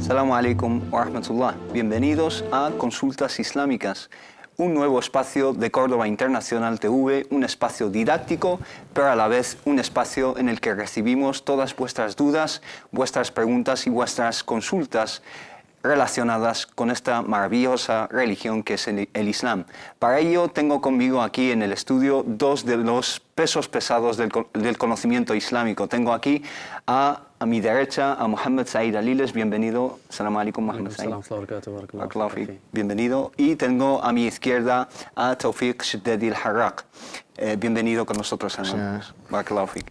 Assalamu alaikum wa rahmatullah. Bienvenidos a Consultas Islámicas, un nuevo espacio de Córdoba Internacional TV, un espacio didáctico, pero a la vez un espacio en el que recibimos todas vuestras dudas, vuestras preguntas y vuestras consultas relacionadas con esta maravillosa religión que es el Islam. Para ello tengo conmigo aquí en el estudio dos de los pesos pesados del conocimiento islámico. Tengo aquí a mi derecha a Mohammed Said Aliles. Bienvenido. Assalamu alaikum, Mohammed Said. Bienvenido. Y tengo a mi izquierda a Tawfiq Shiddadi al-Harraq. Bienvenido con nosotros, hermano. Barakallahu fik.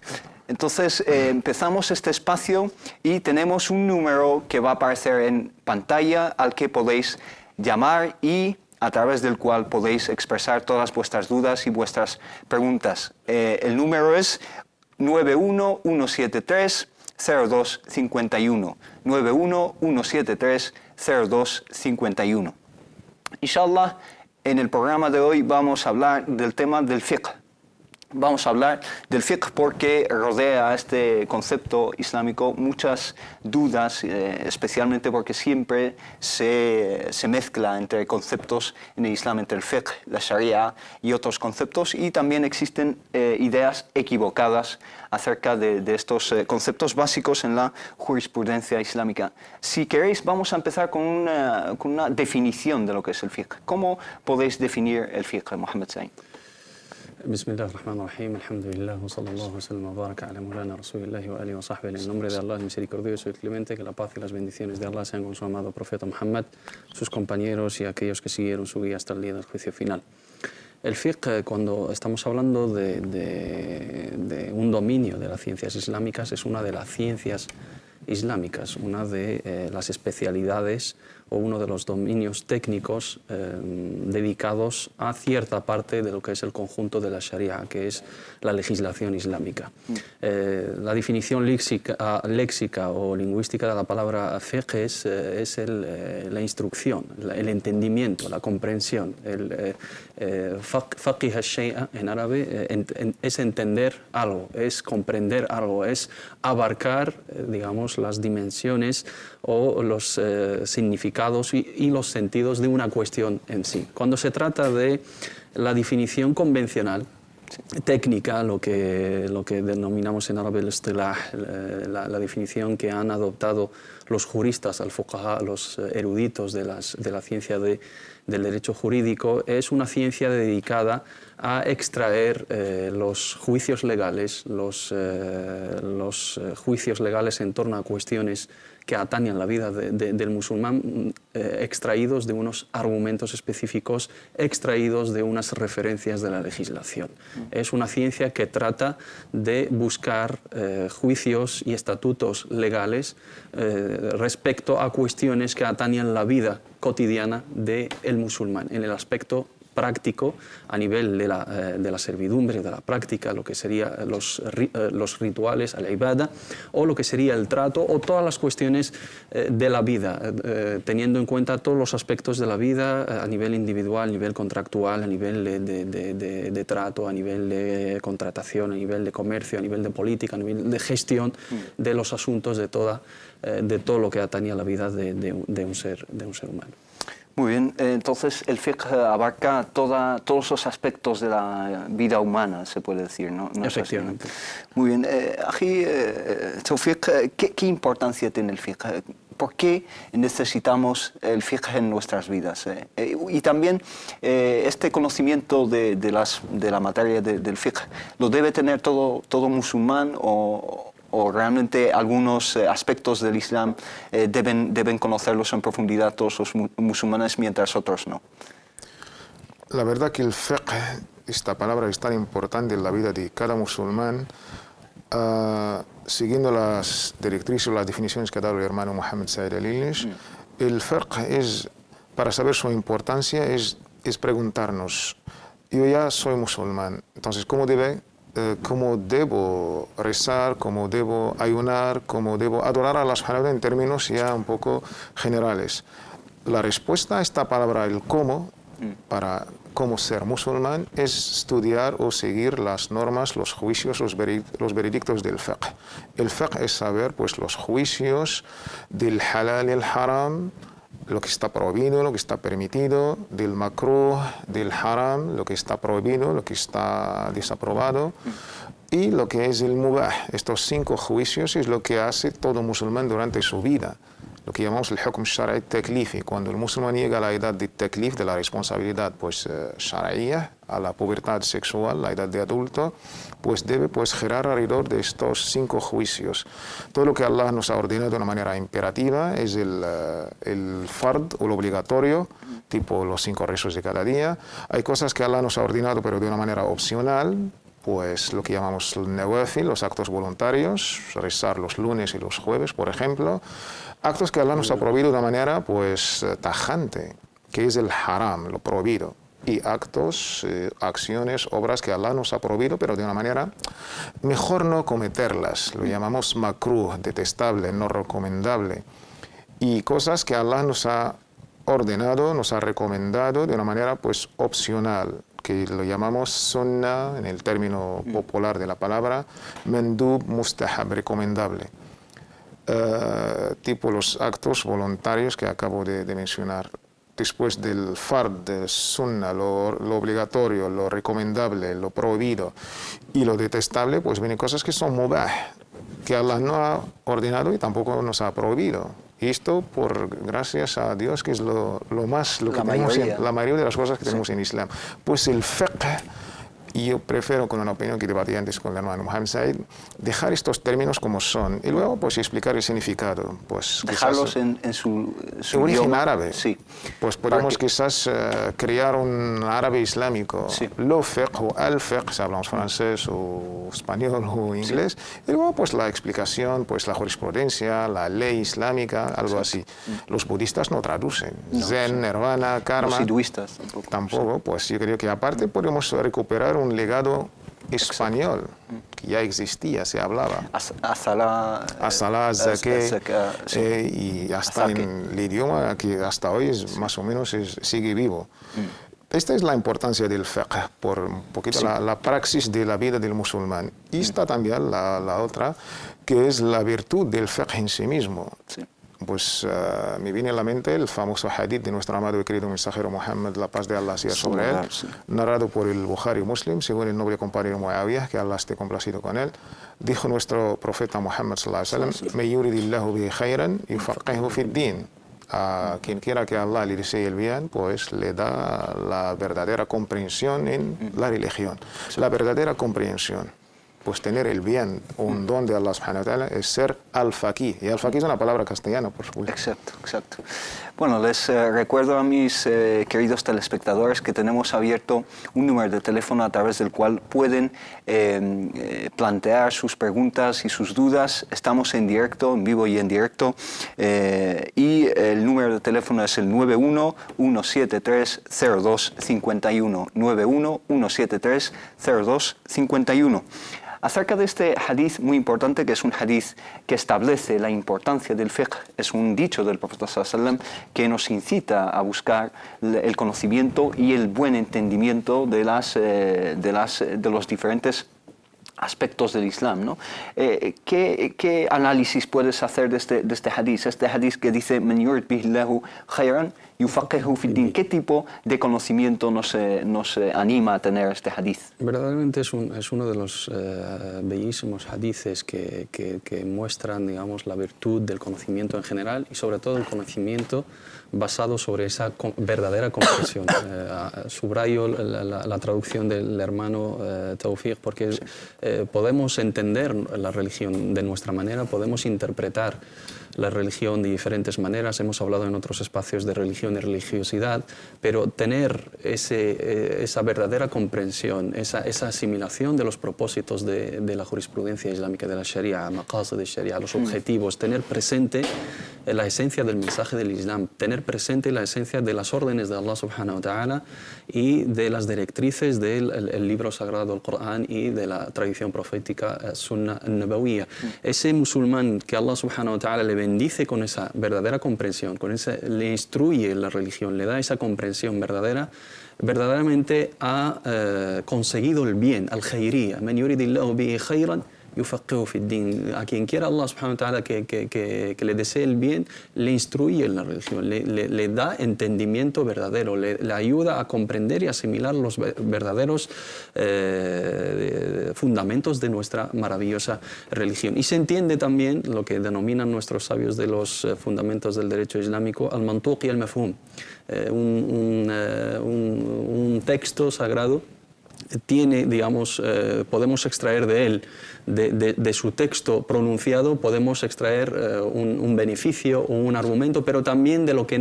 Entonces empezamos este espacio y tenemos un número que va a aparecer en pantalla al que podéis llamar y a través del cual podéis expresar todas vuestras dudas y vuestras preguntas. El número es 911730251. 911730251. Inshallah, en el programa de hoy vamos a hablar del tema del fiqh. Vamos a hablar del fiqh porque rodea a este concepto islámico muchas dudas, especialmente porque siempre se mezcla entre conceptos en el Islam, entre el fiqh, la sharia y otros conceptos, y también existen ideas equivocadas acerca de estos conceptos básicos en la jurisprudencia islámica. Si queréis, vamos a empezar con una definición de lo que es el fiqh. ¿Cómo podéis definir el fiqh, Mohammed Said? Bismillah ar-Rahman ar-Rahim, alhamdulillah, wa sallallahu wa sallam wa baraka ala mulana rasulillahi wa alihi wa sahbihi. En el nombre de Allah, el misericordioso y el clemente, que la paz y las bendiciones de Allah sean con su amado profeta Muhammad, sus compañeros y aquellos que siguieron su guía hasta el día del juicio final. El fiqh, cuando estamos hablando de un dominio de las ciencias islámicas, es una de las ciencias islámicas, una de las especialidades o uno de los dominios técnicos dedicados a cierta parte de lo que es el conjunto de la Sharia, que es la legislación islámica. La definición léxica o lingüística de la palabra fiqh es la instrucción, el entendimiento, la comprensión. Faqih al-shay'a en árabe es entender algo, es comprender algo, es abarcar, digamos, las dimensiones o los significados y los sentidos de una cuestión en sí. Cuando se trata de la definición convencional, técnica, lo que denominamos en árabe el istilah, la definición que han adoptado los juristas, al-fuqaha, los eruditos de la ciencia del derecho jurídico, es una ciencia dedicada a extraer los juicios legales, los juicios legales en torno a cuestiones que atañen la vida del musulmán, extraídos de unos argumentos específicos, extraídos de unas referencias de la legislación. Es una ciencia que trata de buscar juicios y estatutos legales respecto a cuestiones que atañen la vida cotidiana del musulmán, en el aspecto práctico, a nivel de la servidumbre, de la práctica, lo que serían los rituales, la ibada, o lo que sería el trato, o todas las cuestiones de la vida, teniendo en cuenta todos los aspectos de la vida a nivel individual, a nivel contractual, a nivel de trato, a nivel de contratación, a nivel de comercio, a nivel de política, a nivel de gestión de los asuntos de todo lo que atañe a la vida de un ser humano. Muy bien, entonces el fiqh abarca todos los aspectos de la vida humana, se puede decir, ¿no? Efectivamente. Muy bien, aquí, Tawfiq, ¿qué importancia tiene el fiqh? ¿Por qué necesitamos el fiqh en nuestras vidas? Y también este conocimiento de la materia del fiqh, ¿lo debe tener todo musulmán o realmente algunos aspectos del Islam deben conocerlos en profundidad todos los musulmanes, mientras otros no? La verdad que el fiqh, esta palabra es tan importante en la vida de cada musulmán, siguiendo las directrices o las definiciones que ha dado el hermano Mohammed Said Aliles. El fiqh es, para saber su importancia, es preguntarnos, yo ya soy musulmán, entonces ¿cómo debo rezar, cómo debo ayunar, cómo debo adorar a Allah subhanahu wa ta'ala en términos ya un poco generales? La respuesta a esta palabra, el cómo, para cómo ser musulmán es estudiar o seguir las normas, los juicios, los veredictos del fiqh. El fiqh es saber pues, los juicios del halal y el haram, lo que está prohibido, lo que está permitido, del makruh, del haram, lo que está prohibido, lo que está desaprobado, y lo que es el mubah. Estos 5 juicios es lo que hace todo musulmán durante su vida, lo que llamamos el hukm shara'i taklifi. Cuando el musulmán llega a la edad de taklif, de la responsabilidad pues, shara'iya, a la pubertad sexual, la edad de adulto, pues debe pues, girar alrededor de estos 5 juicios. Todo lo que Allah nos ha ordenado de una manera imperativa es el fard o lo obligatorio, tipo los 5 rezos de cada día. Hay cosas que Allah nos ha ordenado pero de una manera opcional, pues lo que llamamos el nawafil, los actos voluntarios, rezar los lunes y los jueves, por ejemplo. Actos que Allah nos ha prohibido de una manera pues, tajante, que es el haram, lo prohibido. Y actos, acciones, obras que Allah nos ha prohibido, pero de una manera mejor no cometerlas. Lo llamamos makruh, detestable, no recomendable. Y cosas que Allah nos ha ordenado, nos ha recomendado de una manera pues, opcional, que lo llamamos sunnah, en el término popular de la palabra, mandub, mustahab, recomendable. Tipo los actos voluntarios que acabo de mencionar. Después del fard, del sunnah, lo obligatorio, lo recomendable, lo prohibido y lo detestable, pues vienen cosas que son mubah, que Allah no ha ordenado y tampoco nos ha prohibido. Y esto, por gracias a Dios, que es lo que tenemos la mayoría de las cosas que tenemos en Islam. Pues el fiqh, y yo prefiero, con una opinión que debatí antes con el hermano Mohammed Said, dejar estos términos como son y luego pues explicar el significado. Pues, dejarlos en su origen idioma árabe. Sí. Pues podemos quizás crear un árabe islámico. Sí. Lo fiqh o al fiqh, si hablamos francés o español o inglés. Y luego pues la explicación, pues la jurisprudencia, la ley islámica, algo así. Los budistas no traducen. Zen, nirvana, karma. Los hinduistas tampoco. Tampoco. Pues yo creo que aparte podemos recuperar un legado español que ya existía, se hablaba. As-salah, zakat, y hasta en el idioma que hasta hoy es más o menos sigue vivo. Esta es la importancia del fiqh, por un poquito la praxis de la vida del musulmán. Y está también la otra, que es la virtud del fiqh en sí mismo. Sí. Pues me viene a la mente el famoso hadith de nuestro amado y querido mensajero Muhammad, la paz de Allah sea sobre él, narrado por el Bukhari Muslim, según el noble compañero Muawiyah, que Allah esté complacido con él. Dijo nuestro profeta Muhammad sallallahu alaihi wasallam: "Me yuridillahu bihi khayran yufaqihu fid din". A quien quiera que Allah le desee el bien, pues le da la verdadera comprensión en la religión. La verdadera comprensión. Pues tener el bien, un don de Allah subhanahu wa ta'ala, es ser al-faqih. Y al-faqih es una palabra castellana, por supuesto. Exacto, exacto. Bueno, les recuerdo a mis queridos telespectadores que tenemos abierto un número de teléfono a través del cual pueden plantear sus preguntas y sus dudas. Estamos en directo, en vivo y en directo. Y el número de teléfono es el 91-173-0251. 91-173-0251. Acerca de este hadith muy importante, que es un hadith que establece la importancia del fiqh, es un dicho del profeta sallallahu alaihi wasallam que nos incita a buscar el conocimiento y el buen entendimiento de los diferentes aspectos del Islam, ¿no? ¿Qué análisis puedes hacer de este hadith? Este hadith que dice "Man yurid bihillahu khayran yufaqihu fid din". ¿Qué tipo de conocimiento nos anima a tener este hadith? Verdaderamente es uno de los bellísimos hadices que muestran, digamos, la virtud del conocimiento en general y sobre todo el conocimiento basado sobre esa verdadera comprensión. Subrayo la traducción del hermano Tawfiq porque podemos entender la religión de nuestra manera, podemos interpretar la religión de diferentes maneras, hemos hablado en otros espacios de religión y religiosidad, pero tener esa verdadera comprensión, esa asimilación de los propósitos de la jurisprudencia islámica, de la Sharia, maqasid de Sharia, los objetivos, tener presente la esencia del mensaje del Islam, tener presente la esencia de las órdenes de Allah subhanahu wa ta'ala y de las directrices del libro sagrado, el Corán, y de la tradición profética Sunnah Nabawiyya. Ese musulmán que Allah subhanahu wa ta'ala le bendice con esa verdadera comprensión, le instruye en la religión, le da esa comprensión verdadera, verdaderamente ha conseguido el bien, al-khayriyya. Man yuridillahu bihi khayran yufaqihu fi ddin. A quien quiera Allah subhanahu wa ta'ala que le desee el bien, le instruye en la religión, le da entendimiento verdadero, le ayuda a comprender y asimilar los verdaderos fundamentos de nuestra maravillosa religión. Y se entiende también lo que denominan nuestros sabios de los fundamentos del derecho islámico, al-mantuq y al-mafhum. Un texto sagrado tiene, digamos, podemos extraer de él, de su texto pronunciado, podemos extraer un beneficio o un argumento, pero también de lo que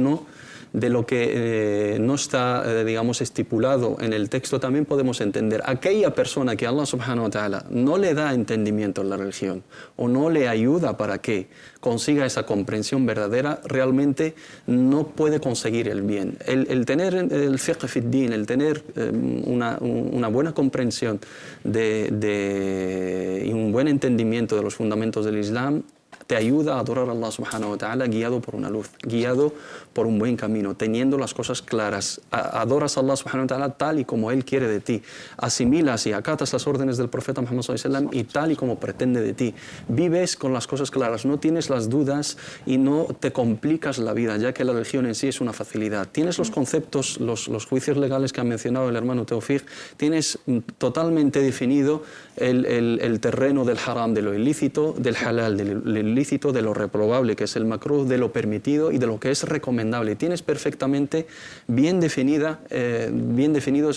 no está, digamos, estipulado en el texto, también podemos entender. Aquella persona que Allah subhanahu wa ta'ala no le da entendimiento en la religión o no le ayuda para que consiga esa comprensión verdadera, realmente no puede conseguir el bien. El tener el fiqh fi ddin, el tener una buena comprensión y un buen entendimiento de los fundamentos del Islam, te ayuda a adorar a Allah subhanahu wa ta'ala guiado por una luz, guiado por un buen camino, teniendo las cosas claras. Adoras a Allah subhanahu wa ta'ala tal y como Él quiere de ti. Asimilas y acatas las órdenes del profeta Muhammad sallallahu alaihi wasallam y tal y como pretende de ti. Vives con las cosas claras, no tienes las dudas y no te complicas la vida, ya que la religión en sí es una facilidad. Tienes los conceptos, los juicios legales que ha mencionado el hermano Tawfiq, tienes totalmente definido el terreno del haram, de lo ilícito, del halal, del ilícito, de lo reprobable, que es el makruh, de lo permitido y de lo que es recomendable. Tienes perfectamente bien definidos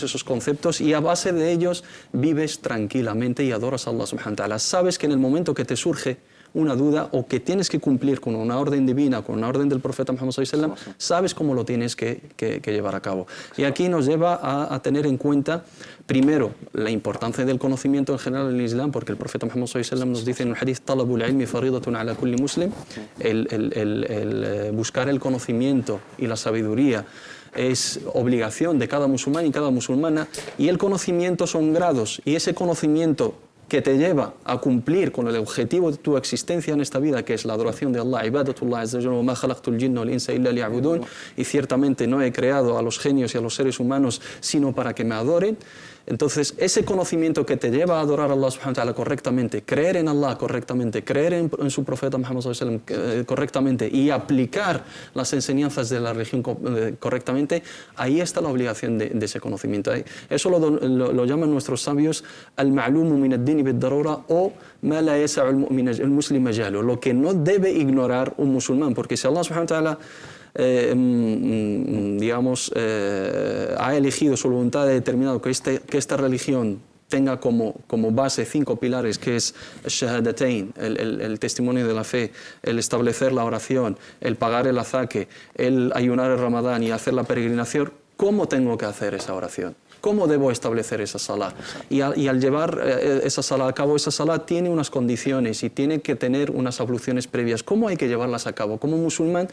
esos conceptos y a base de ellos vives tranquilamente y adoras a Allah subhanahu wa ta'ala. Sabes que en el momento que te surge una duda o que tienes que cumplir con una orden divina, con una orden del profeta Muhammad sallallahu alaihi wasallam, sabes cómo lo tienes que llevar a cabo. Y aquí nos lleva a tener en cuenta, primero, la importancia del conocimiento en general en el Islam, porque el profeta Muhammad sallallahu alaihi wasallam nos dice en un hadith: talabul ilmi faridatun ala kulli muslim. El buscar el conocimiento y la sabiduría es obligación de cada musulmán y cada musulmana, y el conocimiento son grados, y ese conocimiento que te lleva a cumplir con el objetivo de tu existencia en esta vida, que es la adoración de Allah, ibadatullah azza wa jalla, wa ma khalaqtul jinna wal insa illa liya'budun, y ciertamente no he creado a los genios y a los seres humanos sino para que me adoren. Entonces, ese conocimiento que te lleva a adorar a Allah subhanahu wa ta'ala correctamente, creer en Allah correctamente, creer en su profeta Muhammad sallallahu alaihi wasallam correctamente y aplicar las enseñanzas de la religión correctamente, ahí está la obligación de ese conocimiento. Eso lo llaman nuestros sabios al-ma'lumu min ad-din bid-darura, o ma la yasa'u al-muslim majalu, lo que no debe ignorar un musulmán, porque si Allah subhanahu wa ta'ala ha elegido, su voluntad ha determinado que esta religión tenga como base 5 pilares, que es shahadatain, el testimonio de la fe, el establecer la oración, el pagar el azaque, el ayunar el Ramadán y hacer la peregrinación. ¿Cómo tengo que hacer esa oración? ¿Cómo debo establecer esa salah? Y al llevar esa salah a cabo, esa salah tiene unas condiciones y tiene que tener unas abluciones previas. ¿Cómo hay que llevarlas a cabo? Como musulmán,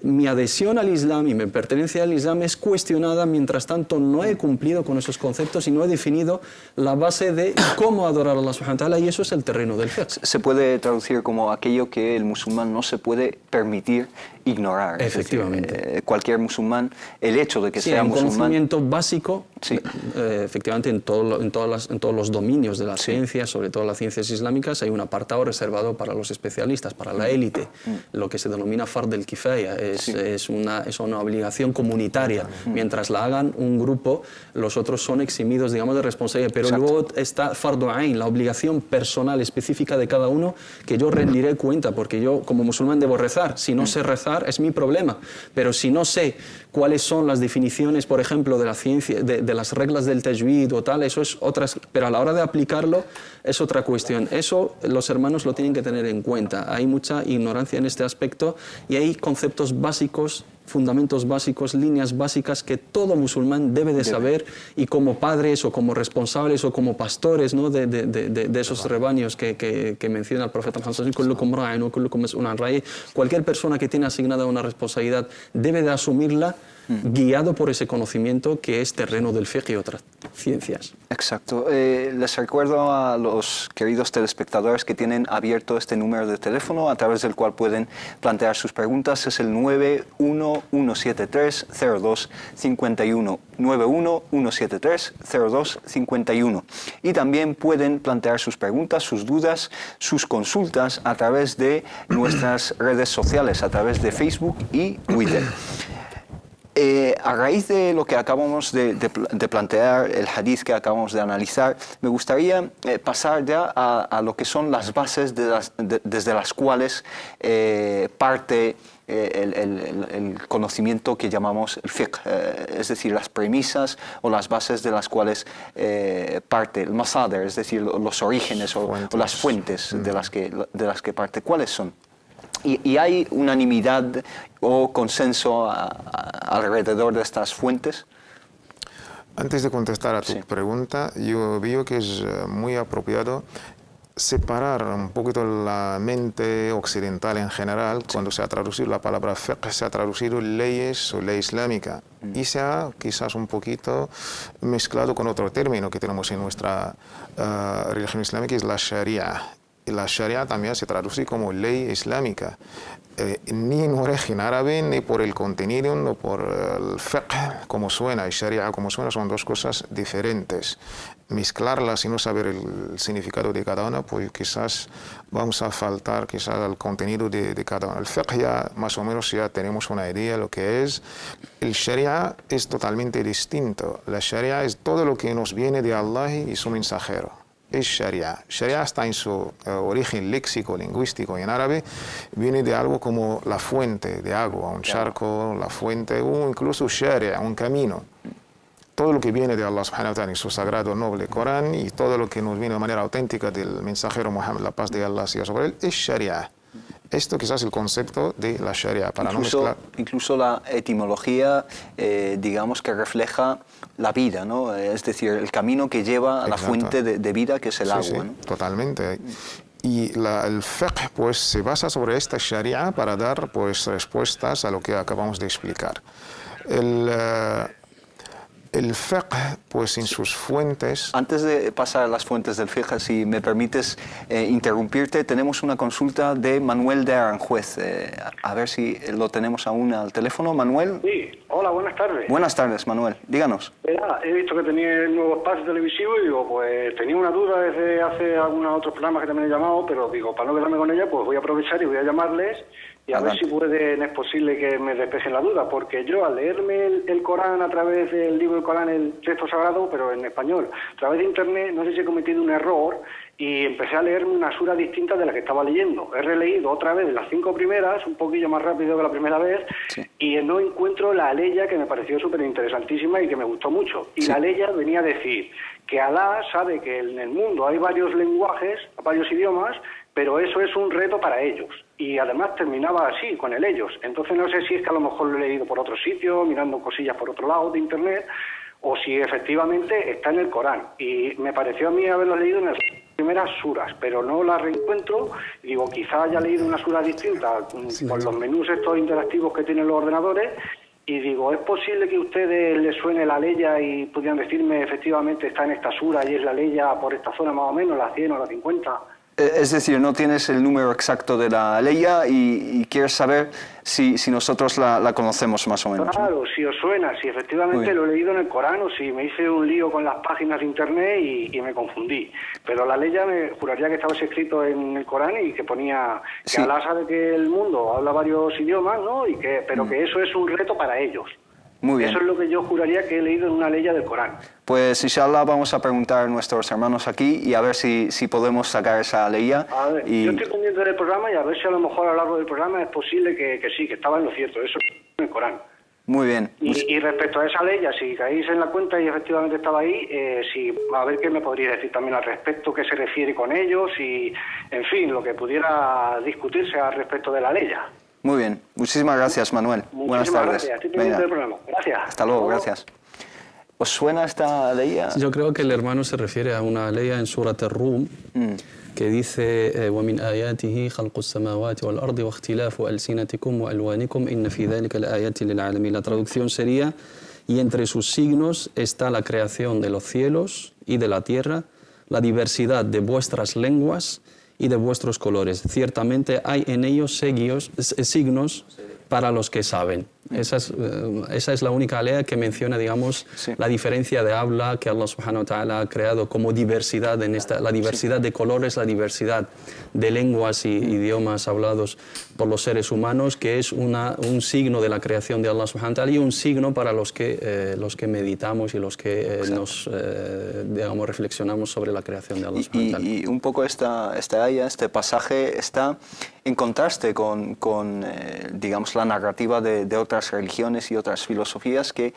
mi adhesión al Islam y mi pertenencia al Islam es cuestionada, mientras tanto no he cumplido con esos conceptos y no he definido la base de cómo adorar a Allah subhanahu wa ta'ala, y eso es el terreno del fiqh. Se puede traducir como aquello que el musulmán no se puede permitir ignorar. Efectivamente. Es decir, cualquier musulmán, el hecho de que sea un musulmán... conocimiento básico, sí. Efectivamente, en todos los dominios de las ciencias, sobre todo las ciencias islámicas, hay un apartado reservado para los especialistas, para la élite, lo que se denomina fard el kifaya. Es una obligación comunitaria. Mientras la hagan un grupo, los otros son eximidos, digamos, de responsabilidad. Pero luego está fardu ain, la obligación personal específica de cada uno, que yo rendiré cuenta, porque yo como musulmán debo rezar. Si no sé rezar, es mi problema. Pero si no sé cuáles son las definiciones, por ejemplo, de la ciencia, de las reglas del tajwid o tal, eso es otra. Pero a la hora de aplicarlo es otra cuestión. Eso los hermanos lo tienen que tener en cuenta. Hay mucha ignorancia en este aspecto y hay conceptos básicos fundamentos básicos, líneas básicas que todo musulmán debe de saber, y como padres o como responsables o como pastores, ¿no?, de esos rebaños que menciona el profeta Muhammad, cualquier persona que tiene asignada una responsabilidad debe de asumirla guiado por ese conocimiento que es terreno del fiqh y otras ciencias. Exacto. Les recuerdo a los queridos telespectadores que tienen abierto este número de teléfono a través del cual pueden plantear sus preguntas. Es el 911730251. 911730251. Y también pueden plantear sus preguntas, sus dudas, sus consultas a través de nuestras redes sociales, a través de Facebook y Twitter. A raíz de lo que acabamos de plantear, el hadith que acabamos de analizar, me gustaría pasar ya a lo que son las bases desde las cuales parte el conocimiento que llamamos el fiqh, es decir, las premisas o las bases de las cuales parte el masader, es decir, los orígenes o las fuentes de las que parte. ¿Cuáles son? ¿Y hay unanimidad o consenso alrededor de estas fuentes? Antes de contestar a tu pregunta, yo veo que es muy apropiado separar un poquito la mente occidental en general. Cuando se ha traducido la palabra fiqh, se ha traducido leyes o ley islámica, y se ha quizás un poquito mezclado con otro término que tenemos en nuestra religión islámica, que es la sharia. Y la sharia también se traduce como ley islámica. Ni en origen árabe, ni por el contenido, no por el fiqh como suena, y sharia como suena, son dos cosas diferentes. Mezclarlas y no saber el significado de cada una, pues quizás vamos a faltar quizás al contenido de cada una. El fiqh ya más o menos ya tenemos una idea de lo que es. El sharia es totalmente distinto. La sharia es todo lo que nos viene de Allah y su mensajero. Es sharia. Sharia está en su origen léxico, lingüístico en árabe, viene de algo como la fuente de agua, un charco, la fuente, o incluso sharia, un camino. Todo lo que viene de Allah subhanahu wa ta'ala en su sagrado noble Corán, y todo lo que nos viene de manera auténtica del mensajero Muhammad, la paz de Allah sea sobre él, es sharia. Esto quizás es el concepto de la sharia, para no mezclar. Incluso la etimología, digamos que refleja la vida, ¿no? Es decir, el camino que lleva a la fuente de vida, que es el agua, ¿no? Totalmente. Y el fiqh pues se basa sobre esta sharia para dar pues respuestas a lo que acabamos de explicar. El fiqh, pues en sus fuentes... Antes de pasar a las fuentes del fiqh, si me permites interrumpirte, tenemos una consulta de Manuel de Aranjuez. A ver si lo tenemos aún al teléfono. Manuel. Sí, hola, buenas tardes. Buenas tardes, Manuel. Díganos. He visto que tenía el nuevo espacio televisivo y digo, pues tenía una duda desde hace algunos otros programas que también he llamado, pero digo, para no quedarme con ella, pues voy a aprovechar y voy a llamarles y a ver si es posible que me despejen la duda, porque yo al leerme el Corán a través del libro del Corán, el texto sagrado, pero en español, a través de internet, no sé si he cometido un error y empecé a leerme una sura distinta de la que estaba leyendo. He releído otra vez las 5 primeras, un poquillo más rápido que la primera vez, y no encuentro la aleya, que me pareció súper interesantísima y que me gustó mucho. Y la aleya venía a decir que Alá sabe que en el mundo hay varios lenguajes, varios idiomas, pero eso es un reto para ellos. Y además terminaba así, con el ellos. Entonces no sé si es que a lo mejor lo he leído por otro sitio, mirando cosillas por otro lado de internet, o si efectivamente está en el Corán. Y me pareció a mí haberlo leído en las primeras suras, pero no las reencuentro. Digo, quizá haya leído una sura distinta con los menús estos interactivos que tienen los ordenadores. Y digo, ¿es posible que a ustedes les suene la leya y pudieran decirme efectivamente está en esta sura y es la leya por esta zona más o menos, la 100 o la 50? Es decir, no tienes el número exacto de la leya y quieres saber si nosotros la conocemos más o menos. Claro, si os suena, si efectivamente lo he leído en el Corán o si me hice un lío con las páginas de internet y me confundí. Pero la leya me juraría que estaba escrito en el Corán y que ponía que Alá sabe que el mundo habla varios idiomas, ¿no? Pero que eso es un reto para ellos. Muy bien. Eso es lo que yo juraría que he leído en una leya del Corán. Pues inshallah vamos a preguntar a nuestros hermanos aquí y a ver si podemos sacar esa leya. A ver, yo estoy pendiente del programa y a ver si a lo mejor a lo largo del programa es posible que sí, que estaba en lo cierto, eso en el Corán. Muy bien. Y respecto a esa leya, si caéis en la cuenta y efectivamente estaba ahí, a ver qué me podría decir también al respecto, qué se refiere con ellos y, en fin, lo que pudiera discutirse al respecto de la leya. Muy bien. Muchísimas gracias, Manuel. Buenas tardes. Gracias. Estoy pendiente del programa. Gracias. Hasta luego, gracias. ¿Os suena esta ley? Yo creo que el hermano se refiere a una ley en Surat Ar-Rum que dice وَمِنْ آيَاتِهِ خَلْقُ السَّمَاوَاتِ وَالْأَرْضِ وَاخْتِلَافُ أَلْسِنَتِكُمْ وَأَلْوَانِكُمْ إِنَّ فِي ذَلِكَ لَآيَاتٍ لِلْعَالَمِينَ. La traducción sería: y entre sus signos está la creación de los cielos y de la tierra, la diversidad de vuestras lenguas y de vuestros colores. Ciertamente hay en ellos signos para los que saben. Esa es la única ley que menciona, digamos, la diferencia de habla que Allah subhanahu wa ta'ala ha creado como diversidad, la diversidad de colores, la diversidad de lenguas y idiomas hablados por los seres humanos, que es un signo de la creación de Allah subhanahu wa ta'ala y un signo para los que meditamos y los que digamos, reflexionamos sobre la creación de Allah subhanahu wa ta'ala. Y un poco este pasaje está en contraste con digamos, la narrativa de otras religiones y otras filosofías que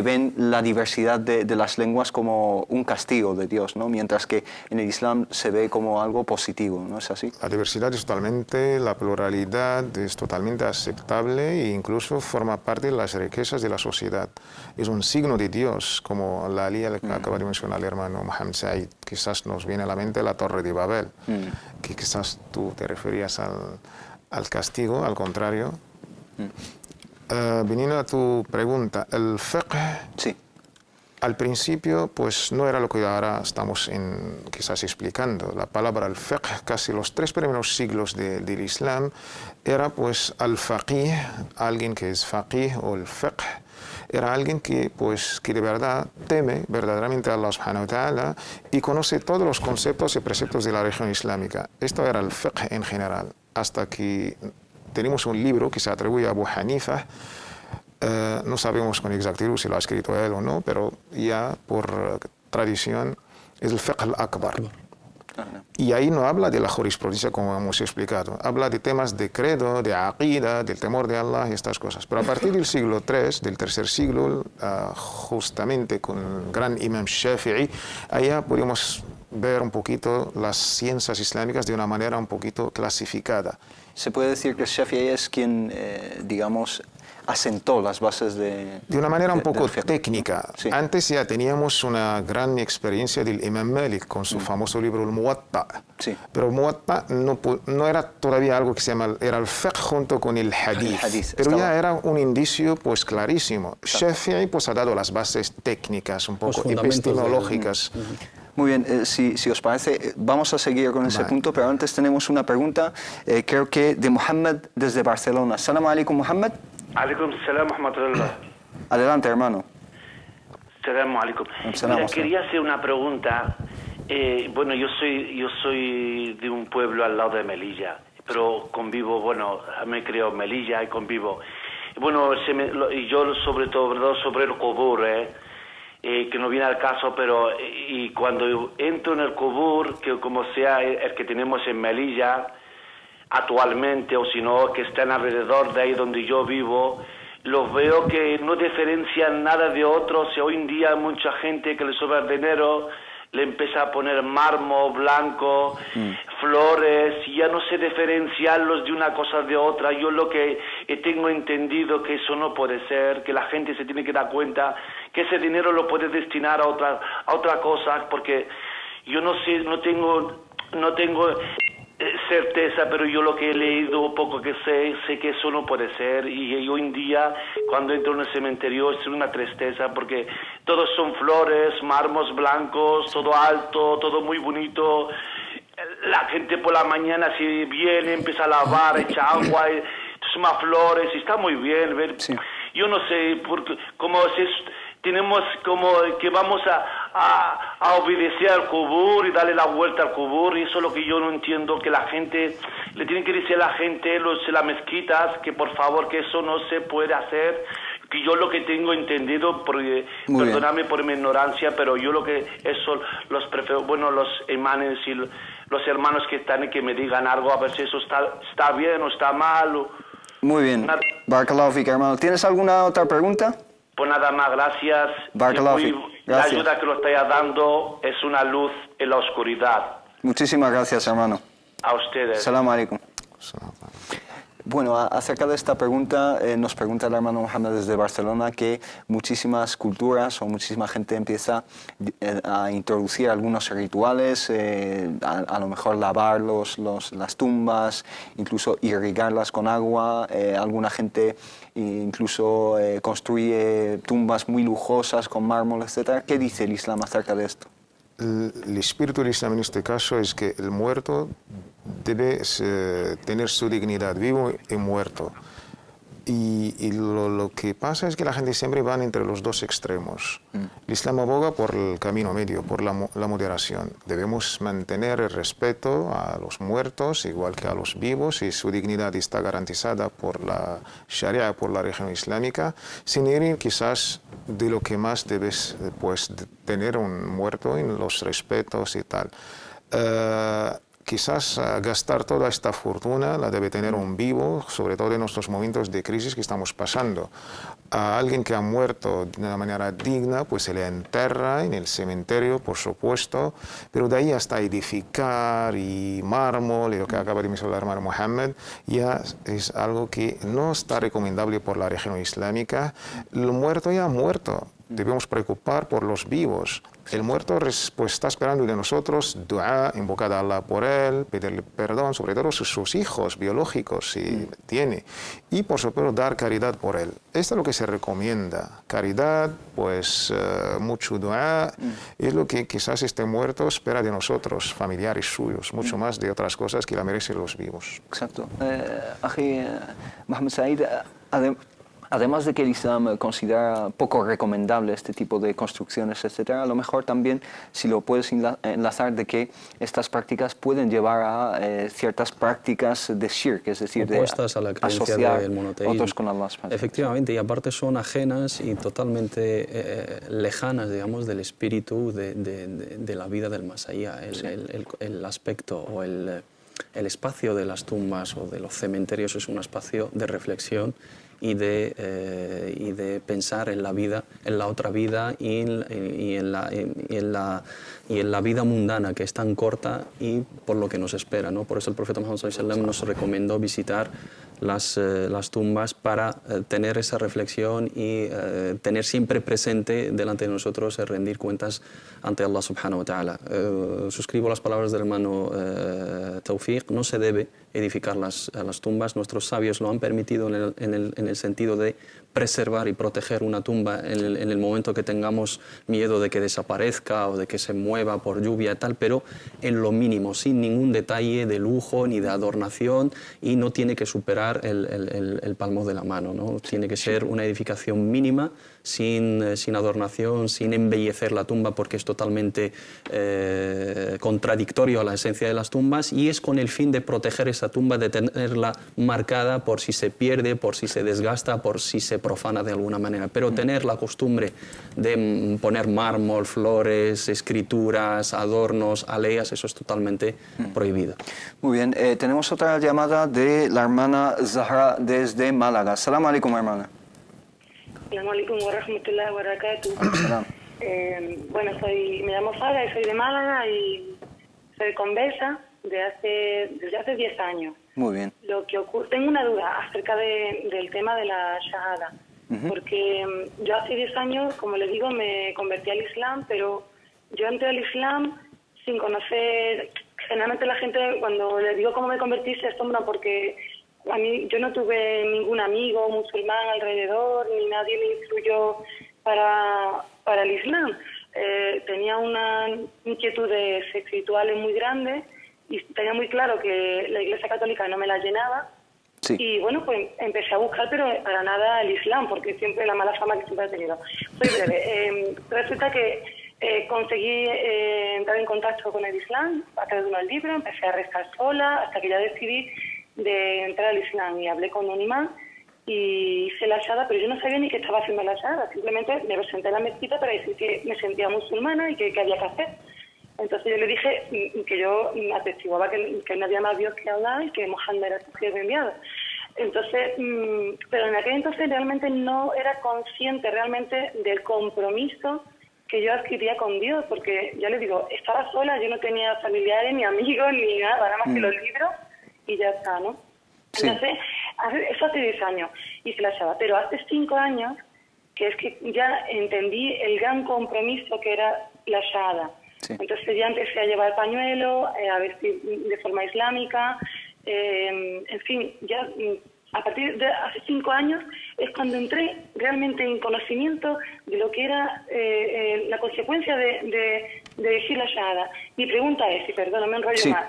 ven la diversidad de las lenguas como un castigo de Dios, ¿no? Mientras que en el Islam se ve como algo positivo, ¿no es así? La diversidad es totalmente, la pluralidad es totalmente aceptable e incluso forma parte de las riquezas de la sociedad. Es un signo de Dios, como la alía que acaba de mencionar el hermano Mohammed Said. Quizás nos viene a la mente la Torre de Babel, que quizás tú te referías al castigo, al contrario. Viniendo a tu pregunta, el fiqh, sí, al principio pues no era lo que ahora estamos quizás explicando. La palabra al fiqh, casi los 3 primeros siglos del Islam, era pues al faqih, alguien que es faqih, o el fiqh, era alguien que de verdad teme verdaderamente a Allah subhanahu wa ta'ala y conoce todos los conceptos y preceptos de la religión islámica. Esto era el fiqh en general, hasta que tenemos un libro que se atribuye a Abu Hanifa, no sabemos con exactitud si lo ha escrito él o no, pero ya por tradición es el fiqh al-akbar. Y ahí no habla de la jurisprudencia como hemos explicado, habla de temas de credo, de aqida, del temor de Allah y estas cosas. Pero a partir del siglo III, del tercer siglo, justamente con el gran imam Shafi'i, allá podemos ver un poquito las ciencias islámicas de una manera un poquito clasificada. ¿Se puede decir que Shafi'i es quien, digamos, asentó las bases de una manera un poco técnica? Sí. Antes ya teníamos una gran experiencia del Imam Malik con su famoso libro el Muwatta. Sí. Pero el Muwatta no era todavía algo que se llama, era el fiqh junto con el hadith. Pero ya era un indicio pues clarísimo. Shafi'i pues ha dado las bases técnicas, un poco epistemológicas. Muy bien, si os parece, vamos a seguir con ese punto, pero antes tenemos una pregunta, creo que de Mohammed desde Barcelona. Salam alaikum, Mohammed. Alaikum salam, rahmatullah. Adelante, hermano. Salam alaikum. Mira, quería hacer una pregunta. Bueno, yo soy de un pueblo al lado de Melilla, pero convivo, bueno, me creo en Melilla y convivo. Bueno, y yo sobre todo sobre el qubur, que no viene al caso, pero y cuando entro en el qubur, que como sea el que tenemos en Melilla actualmente, o si no, que están alrededor de ahí donde yo vivo, los veo que no diferencian nada de otros. Y hoy en día mucha gente que le sobra el dinero le empieza a poner mármol blanco, flores, y ya no sé diferenciarlos de una cosa de otra. Yo lo que tengo entendido que eso no puede ser, que la gente se tiene que dar cuenta que ese dinero lo puede destinar a otra cosa, porque yo no sé, no tengo certeza, pero yo lo que he leído, poco que sé que eso no puede ser. Y hoy en día, cuando entro en el cementerio, es una tristeza, porque todos son flores, mármoles blancos, todo alto, todo muy bonito. La gente por la mañana si viene, empieza a lavar, echa agua, más flores, y está muy bien ver. Sí. Yo no sé, porque como tenemos como que vamos a obedecer al qubur y darle la vuelta al qubur, y eso es lo que yo no entiendo, que la gente, le tienen que decir a la gente, las mezquitas, que por favor, que eso no se puede hacer, que yo lo que tengo entendido, porque, perdóname por mi ignorancia, pero yo lo que eso, los imanes y los hermanos que están y que me digan algo, a ver si eso está bien o está mal. Muy bien, Barakallahu fik, hermano. ¿Tienes alguna otra pregunta? Pues nada más, gracias. La ayuda que lo estáis dando es una luz en la oscuridad. Muchísimas gracias, hermano. A ustedes. Salam alaikum. Bueno, acerca de esta pregunta, nos pregunta el hermano Mohammed desde Barcelona que muchísimas culturas o muchísima gente empieza a introducir algunos rituales, a lo mejor lavar las tumbas, incluso irrigarlas con agua. Alguna gente incluso construye tumbas muy lujosas con mármol, etc. ¿Qué dice el Islam acerca de esto? El espíritu del Islam en este caso es que el muerto debe tener su dignidad, vivo y muerto. Y lo que pasa es que la gente siempre va entre los dos extremos. El Islam aboga por el camino medio, por la moderación. Debemos mantener el respeto a los muertos, igual que a los vivos, y su dignidad está garantizada por la Sharia, por la religión islámica, sin ir quizás de lo que más debes pues, tener un muerto en los respetos y tal. Quizás gastar toda esta fortuna la debe tener un vivo, sobre todo en estos momentos de crisis que estamos pasando. A alguien que ha muerto de una manera digna, pues se le enterra en el cementerio, por supuesto, pero de ahí hasta edificar y mármol, y lo que acaba de mencionar el hermano Mohammed, ya es algo que no está recomendable por la religión islámica. El muerto ya ha muerto. Debemos preocupar por los vivos. El muerto pues, está esperando de nosotros dua, invocar a Allah por él, pedirle perdón, sobre todo sus hijos biológicos, si tiene, y por supuesto dar caridad por él. Esto es lo que se recomienda. Caridad, pues mucho dua, es lo que quizás este muerto espera de nosotros, familiares suyos, mucho más de otras cosas que la merecen los vivos. Exacto. Mohammed Said, además de que el Islam considera poco recomendable este tipo de construcciones, etcétera, a lo mejor también, si lo puedes enlazar, de que estas prácticas pueden llevar a ciertas prácticas de shirk, es decir, opuestas a la creencia del monoteísmo. Otros con Allah. Efectivamente, y aparte son ajenas y totalmente lejanas, digamos, del espíritu de la vida del más allá. El aspecto o el espacio de las tumbas o de los cementerios es un espacio de reflexión y de pensar en la vida, en la otra vida y en la vida mundana, que es tan corta y por lo que nos espera, ¿no? Por eso el profeta Muhammad sallallahu alaihi wasallam nos recomendó visitar las tumbas para tener esa reflexión y tener siempre presente delante de nosotros el rendir cuentas ante Allah subhanahu wa ta'ala. Suscribo las palabras del hermano Tawfiq, no se debe edificar las tumbas. Nuestros sabios lo han permitido en el sentido de preservar y proteger una tumba en el momento que tengamos miedo de que desaparezca o de que se mueva por lluvia y tal, pero en lo mínimo, sin ningún detalle de lujo ni de adornación, y no tiene que superar el palmo de la mano, ¿no? Tiene que ser una edificación mínima, sin adornación, sin embellecer la tumba, porque es totalmente contradictorio a la esencia de las tumbas, y es con el fin de proteger esa tumba, de tenerla marcada por si se pierde, por si se desgasta, por si se profana de alguna manera. Pero tener la costumbre de poner mármol, flores, escrituras, adornos, aleas, eso es totalmente prohibido. Muy bien, tenemos otra llamada de la hermana Zahra desde Málaga. Assalamu alaikum, hermana. Assalamu alaikum wa rahmatullahi wa barakatuh. Bueno, me llamo Sara y soy de Málaga y soy conversa desde hace 10 años. Muy bien. Lo que ocurre, tengo una duda acerca del tema de la shahada, porque yo hace 10 años, como les digo, me convertí al Islam, pero yo entré al Islam sin conocer. Generalmente la gente, cuando les digo cómo me convertí, se asombra porque yo no tuve ningún amigo musulmán alrededor, ni nadie me instruyó para el Islam. Tenía una inquietud espirituales muy grande y tenía muy claro que la Iglesia Católica no me la llenaba. Sí. Y bueno, pues empecé a buscar, pero para nada el Islam, porque siempre la mala fama que siempre he tenido. Soy breve. Resulta que conseguí entrar en contacto con el Islam a través de unos libros, empecé a rezar sola, hasta que ya decidí de entrar al Islam, y hablé con un imán y hice la shahada, pero yo no sabía ni que estaba haciendo la shahada, simplemente me presenté en la mezquita para decir que me sentía musulmana y que había que hacer. Entonces yo le dije que yo atestiguaba que no había más Dios que Allah y que Mohammed era su siervo enviado. Entonces, pero en aquel entonces realmente no era consciente realmente del compromiso que yo adquiría con Dios, porque ya les digo, estaba sola, yo no tenía familiares, ni amigos, ni nada más que los libros, y ya está, ¿no? Sí. Entonces, eso hace 10 años hice la shahada, pero hace 5 años que es que ya entendí el gran compromiso que era la shahada. Sí. Entonces ya empecé a llevar pañuelo, a vestir de forma islámica, en fin, ya a partir de hace 5 años es cuando entré realmente en conocimiento de lo que era la consecuencia de decir la shahada. Mi pregunta es, y perdón, me enrollo más,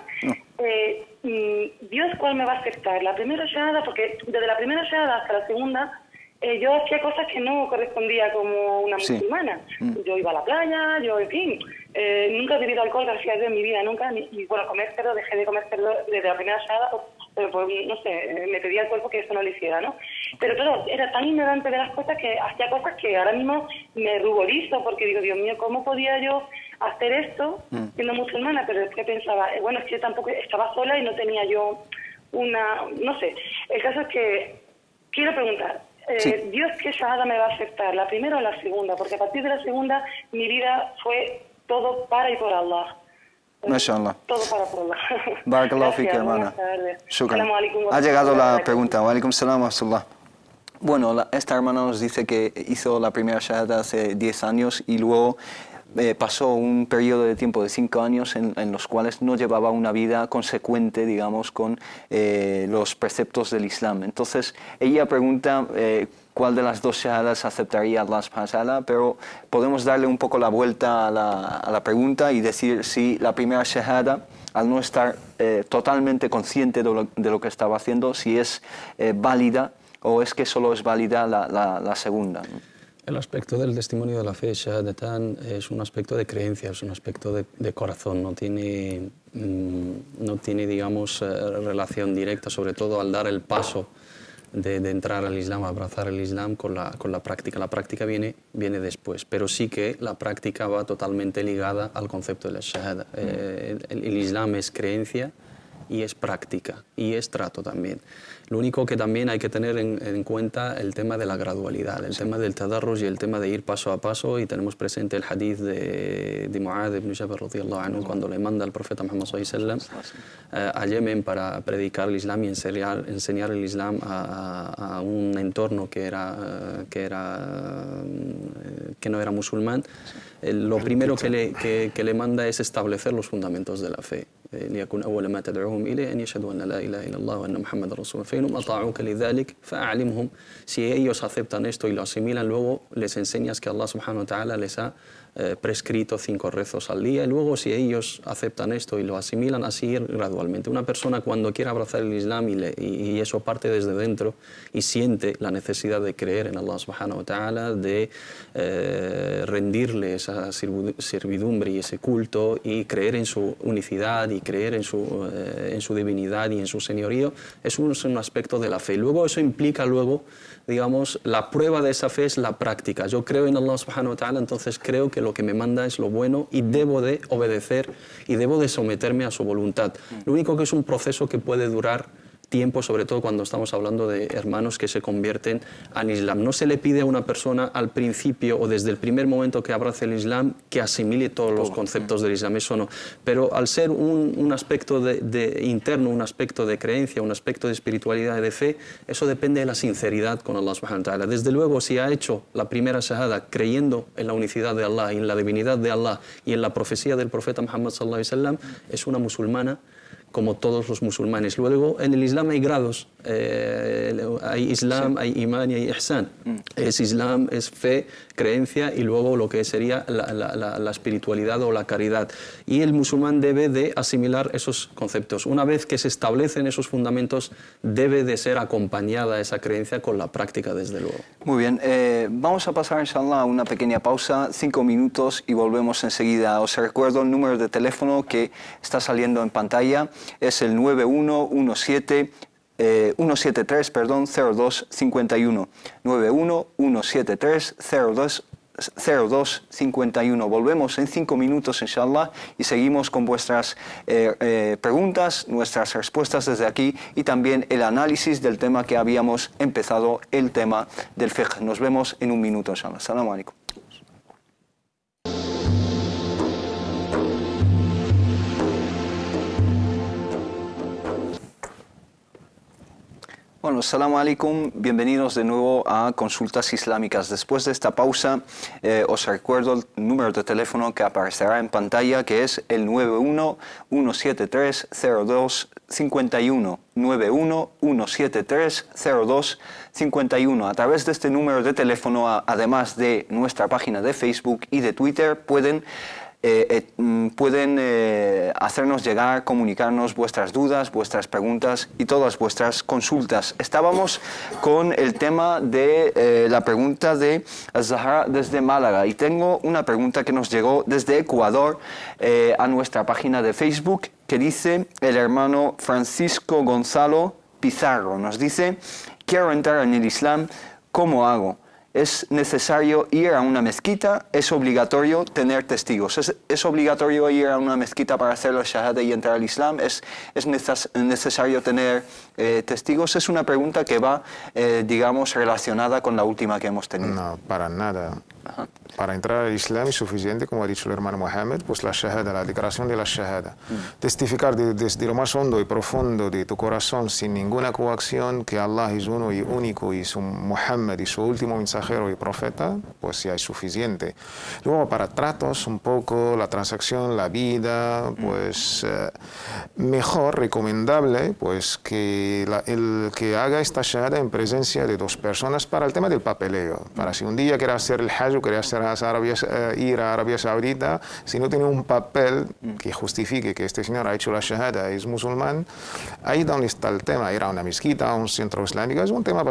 ¿Dios cuál me va a aceptar? ¿La primera shahada? Porque desde la primera shahada hasta la segunda yo hacía cosas que no correspondía como una musulmana. Yo iba a la playa, yo, en fin, nunca he bebido alcohol, gracias a Dios, en mi vida, nunca. Y bueno, comer cerdo, dejé de comer cerdo desde la primera shahada, pues, no sé, me pedía al cuerpo que eso no lo hiciera, ¿no? Pero claro, era tan ignorante de las cosas que hacía cosas que ahora mismo me ruborizo, porque digo, Dios mío, ¿cómo podía yo hacer esto siendo musulmana? Pero después pensaba, bueno, es que yo tampoco estaba sola y no tenía yo una, no sé. El caso es que quiero preguntar, ¿Dios qué shahada me va a aceptar? ¿La primera o la segunda? Porque a partir de la segunda mi vida fue todo para y por Allah. Mashallah. Todo para por Allah. Barakallahu fik, hermana. Shukran. Ha llegado la pregunta. Wa alaikum salam wa rahmatullah. Bueno, esta hermana nos dice que hizo la primera shahada hace 10 años y luego pasó un periodo de tiempo de 5 años en los cuales no llevaba una vida consecuente, digamos, con los preceptos del Islam. Entonces, ella pregunta cuál de las dos shahadas aceptaría Allah subhanahu wa ta'ala, pero podemos darle un poco la vuelta a la pregunta y decir si la primera shahada, al no estar totalmente consciente de lo que estaba haciendo, si es válida o es que solo es válida la segunda, ¿no? El aspecto del testimonio de la fe, Shahadatan, es un aspecto de creencia, es un aspecto de corazón, no tiene, digamos, relación directa, sobre todo al dar el paso de entrar al Islam, abrazar el Islam con la práctica. La práctica viene después, pero sí que la práctica va totalmente ligada al concepto de la Shahada. El Islam es creencia y es práctica y es trato también. Lo único que también hay que tener en cuenta el tema de la gradualidad, el tema del tadarruj y el tema de ir paso a paso, y tenemos presente el hadith de Mu'adh ibn Jabal radiyallahu anhu cuando le manda al profeta Muhammad sallallahu alaihi wasallam a Yemen para predicar el Islam y enseñar el Islam a un entorno que no era musulmán. Lo primero que le manda es establecer los fundamentos de la fe. ليكن أول ما تدعوهم إليه أن يشهدوا أن لا إله إلا الله وأن محمد رسول الله فإنهم أطاعوك لذلك فأعلمهم. Si ellos aceptan esto y lo asimilan, luego les enseñas que Allah subhanahu wa ta'ala les ha prescrito 5 rezos al día, y luego si ellos aceptan esto y lo asimilan, así ir gradualmente. Una persona cuando quiere abrazar el Islam y eso parte desde dentro y siente la necesidad de creer en Allah subhanahu wa ta'ala, de rendirle esa servidumbre y ese culto y creer en su unicidad y creer en su divinidad y en su señorío, es un aspecto de la fe. Luego eso implica digamos, la prueba de esa fe es la práctica. Yo creo en Allah subhanahu wa ta'ala, entonces creo que lo que me manda es lo bueno y debo de obedecer y debo de someterme a su voluntad. Lo único que es un proceso que puede durar tiempo, sobre todo cuando estamos hablando de hermanos que se convierten al Islam. No se le pide a una persona al principio o desde el primer momento que abrace el Islam que asimile todos los conceptos del Islam, eso no. Pero al ser un aspecto interno, un aspecto de creencia, un aspecto de espiritualidad y de fe, eso depende de la sinceridad con Allah subhanahu wa ta'ala. Desde luego, si ha hecho la primera shahada creyendo en la unicidad de Allah y en la divinidad de Allah y en la profecía del profeta Muhammad sallallahu alaihi wasallam, es una musulmana como todos los musulmanes. Luego, en el Islam hay grados. Hay Islam, hay Imán y hay Ihsan. Es Islam, es fe, creencia, y luego lo que sería la espiritualidad o la caridad. Y el musulmán debe de asimilar esos conceptos. Una vez que se establecen esos fundamentos, debe de ser acompañada esa creencia con la práctica, desde luego. Muy bien. Vamos a pasar, inshallah, a una pequeña pausa, 5 minutos, y volvemos enseguida. Os recuerdo el número de teléfono que está saliendo en pantalla. Es el 173-0251. 91173-0251. Volvemos en 5 minutos, inshallah, y seguimos con vuestras preguntas, nuestras respuestas desde aquí, y también el análisis del tema que habíamos empezado, el tema del fiqh. Nos vemos en un minuto, inshallah. Assalamu alaikum. Bueno, salam alaikum, bienvenidos de nuevo a Consultas Islámicas. Después de esta pausa, os recuerdo el número de teléfono que aparecerá en pantalla, que es el 91-173-0251. 91-173-0251. A través de este número de teléfono, además de nuestra página de Facebook y de Twitter, pueden hacernos llegar, comunicarnos vuestras dudas, vuestras preguntas y todas vuestras consultas. Estábamos con el tema de la pregunta de Zahra desde Málaga, y tengo una pregunta que nos llegó desde Ecuador a nuestra página de Facebook, que dice el hermano Francisco Gonzalo Pizarro. Nos dice: quiero entrar en el Islam, ¿cómo hago? ¿Es necesario ir a una mezquita? ¿Es obligatorio tener testigos? ¿Es obligatorio ir a una mezquita para hacer la shahada y entrar al Islam? ¿Es necesario tener testigos? Es una pregunta que va, digamos, relacionada con la última que hemos tenido. No, para nada. Ajá. Para entrar al Islam es suficiente, como ha dicho el hermano Mohammed, pues la shahada, la declaración de la shahada. Testificar desde lo más hondo y profundo de tu corazón, sin ninguna coacción, que Allah es uno y único, y su Mohammed y su último mensajero y profeta, pues ya es suficiente. Luego, para tratos, un poco, la transacción, la vida, pues mejor, recomendable, pues que el que haga esta shahada en presencia de dos personas, para el tema del papeleo. Para si un día quiere hacer el hajj, quiere hacer ir a Arabia Saudita, si no tiene un papel que justifique que este señor ha hecho la shahada, es musulmán, ahí donde está el tema. Ir a una mezquita, a un centro islámico, es un tema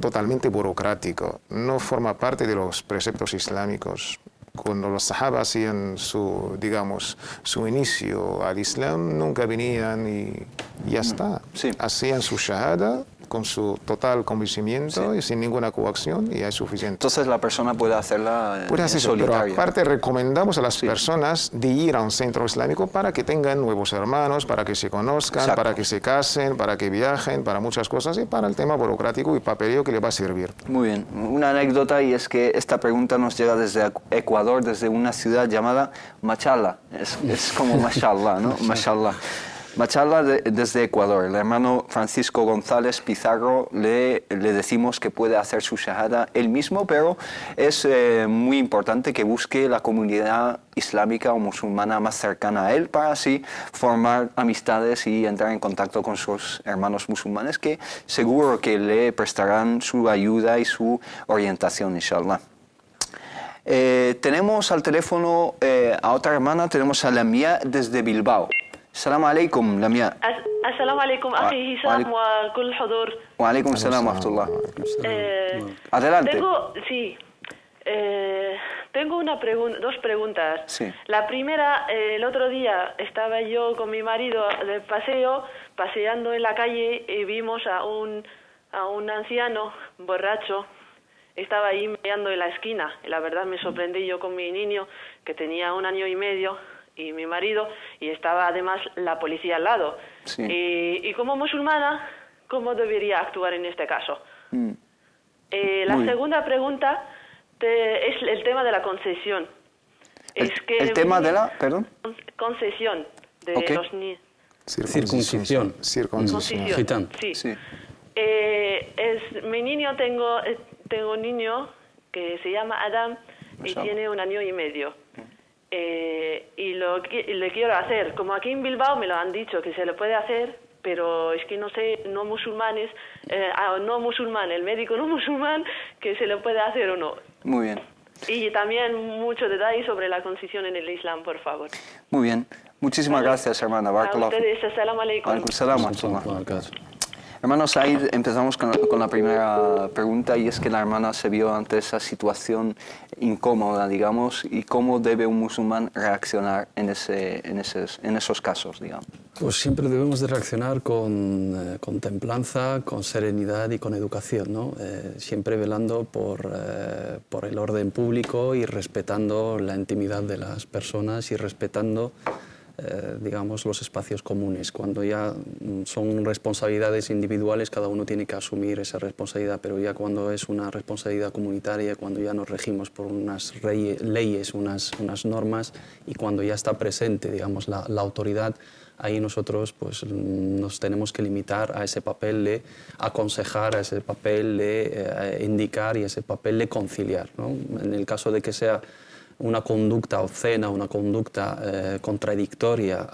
totalmente burocrático, no forma parte de los preceptos islámicos. Cuando los sahabas hacían su, digamos, su inicio al Islam, nunca venían y ya está. Sí. Hacían su shahada con su total convencimiento, sí, y sin ninguna coacción, y es suficiente. Entonces la persona puede hacerla puede hacer eso, pero aparte recomendamos a las personas de ir a un centro islámico para que tengan nuevos hermanos, para que se conozcan, exacto, para que se casen, para que viajen, para muchas cosas, y para el tema burocrático y papeleo que le va a servir. Muy bien. Una anécdota, y es que esta pregunta nos llega desde Ecuador, desde una ciudad llamada Machala. Es como Mashallah, ¿no? Mashallah. Machala desde Ecuador. El hermano Francisco González Pizarro le decimos que puede hacer su shahada él mismo, pero es muy importante que busque la comunidad islámica o musulmana más cercana a él, para así formar amistades y entrar en contacto con sus hermanos musulmanes, que seguro que le prestarán su ayuda y su orientación, inshallah. Tenemos al teléfono a otra hermana, tenemos a Lamia desde Bilbao. السلام عليكم لمياء. السلام عليكم أخي هشام وكل الحضور. وعليكم السلام ورحمة الله. Adelante. Tengo dos preguntas. Sí. La primera, el otro día estaba yo con mi marido de paseo, paseando en la calle, y vimos a un anciano borracho. Estaba ahí meando en la esquina, y la verdad me sorprendí yo con mi niño, que tenía 1 año y medio, y mi marido, y estaba además la policía al lado. Sí. Y como musulmana, ¿cómo debería actuar en este caso? La segunda pregunta es el tema de la concesión. ¿El tema de la, perdón? Concesión de los niños. Circuncisión. Circuncisión. Sí. Sí. Mi niño, tengo un niño que se llama Adam y tiene 1 año y medio. Y le quiero hacer, como aquí en Bilbao me lo han dicho que se le puede hacer, pero es que no sé, no musulmanes, no musulmán, el médico no musulmán, que se le puede hacer o no. Muy bien. Y también mucho detalle sobre la concesión en el Islam, por favor. Muy bien. Muchísimas gracias, hermana. A ustedes, assalam alaikum. Hermano Said, empezamos con la primera pregunta, y es que la hermana se vio ante esa situación incómoda, digamos, y cómo debe un musulmán reaccionar en esos casos, digamos. Pues siempre debemos de reaccionar con templanza, con serenidad y con educación, ¿no? Siempre velando por el orden público y respetando la intimidad de las personas y respetando digamos, los espacios comunes. Cuando ya son responsabilidades individuales, cada uno tiene que asumir esa responsabilidad, pero ya cuando es una responsabilidad comunitaria, cuando ya nos regimos por unas leyes, unas normas, y cuando ya está presente, digamos, la autoridad, ahí nosotros pues, nos tenemos que limitar a ese papel de aconsejar, a ese papel de indicar y ese papel de conciliar, ¿no? En el caso de que sea una conducta obscena, una conducta contradictoria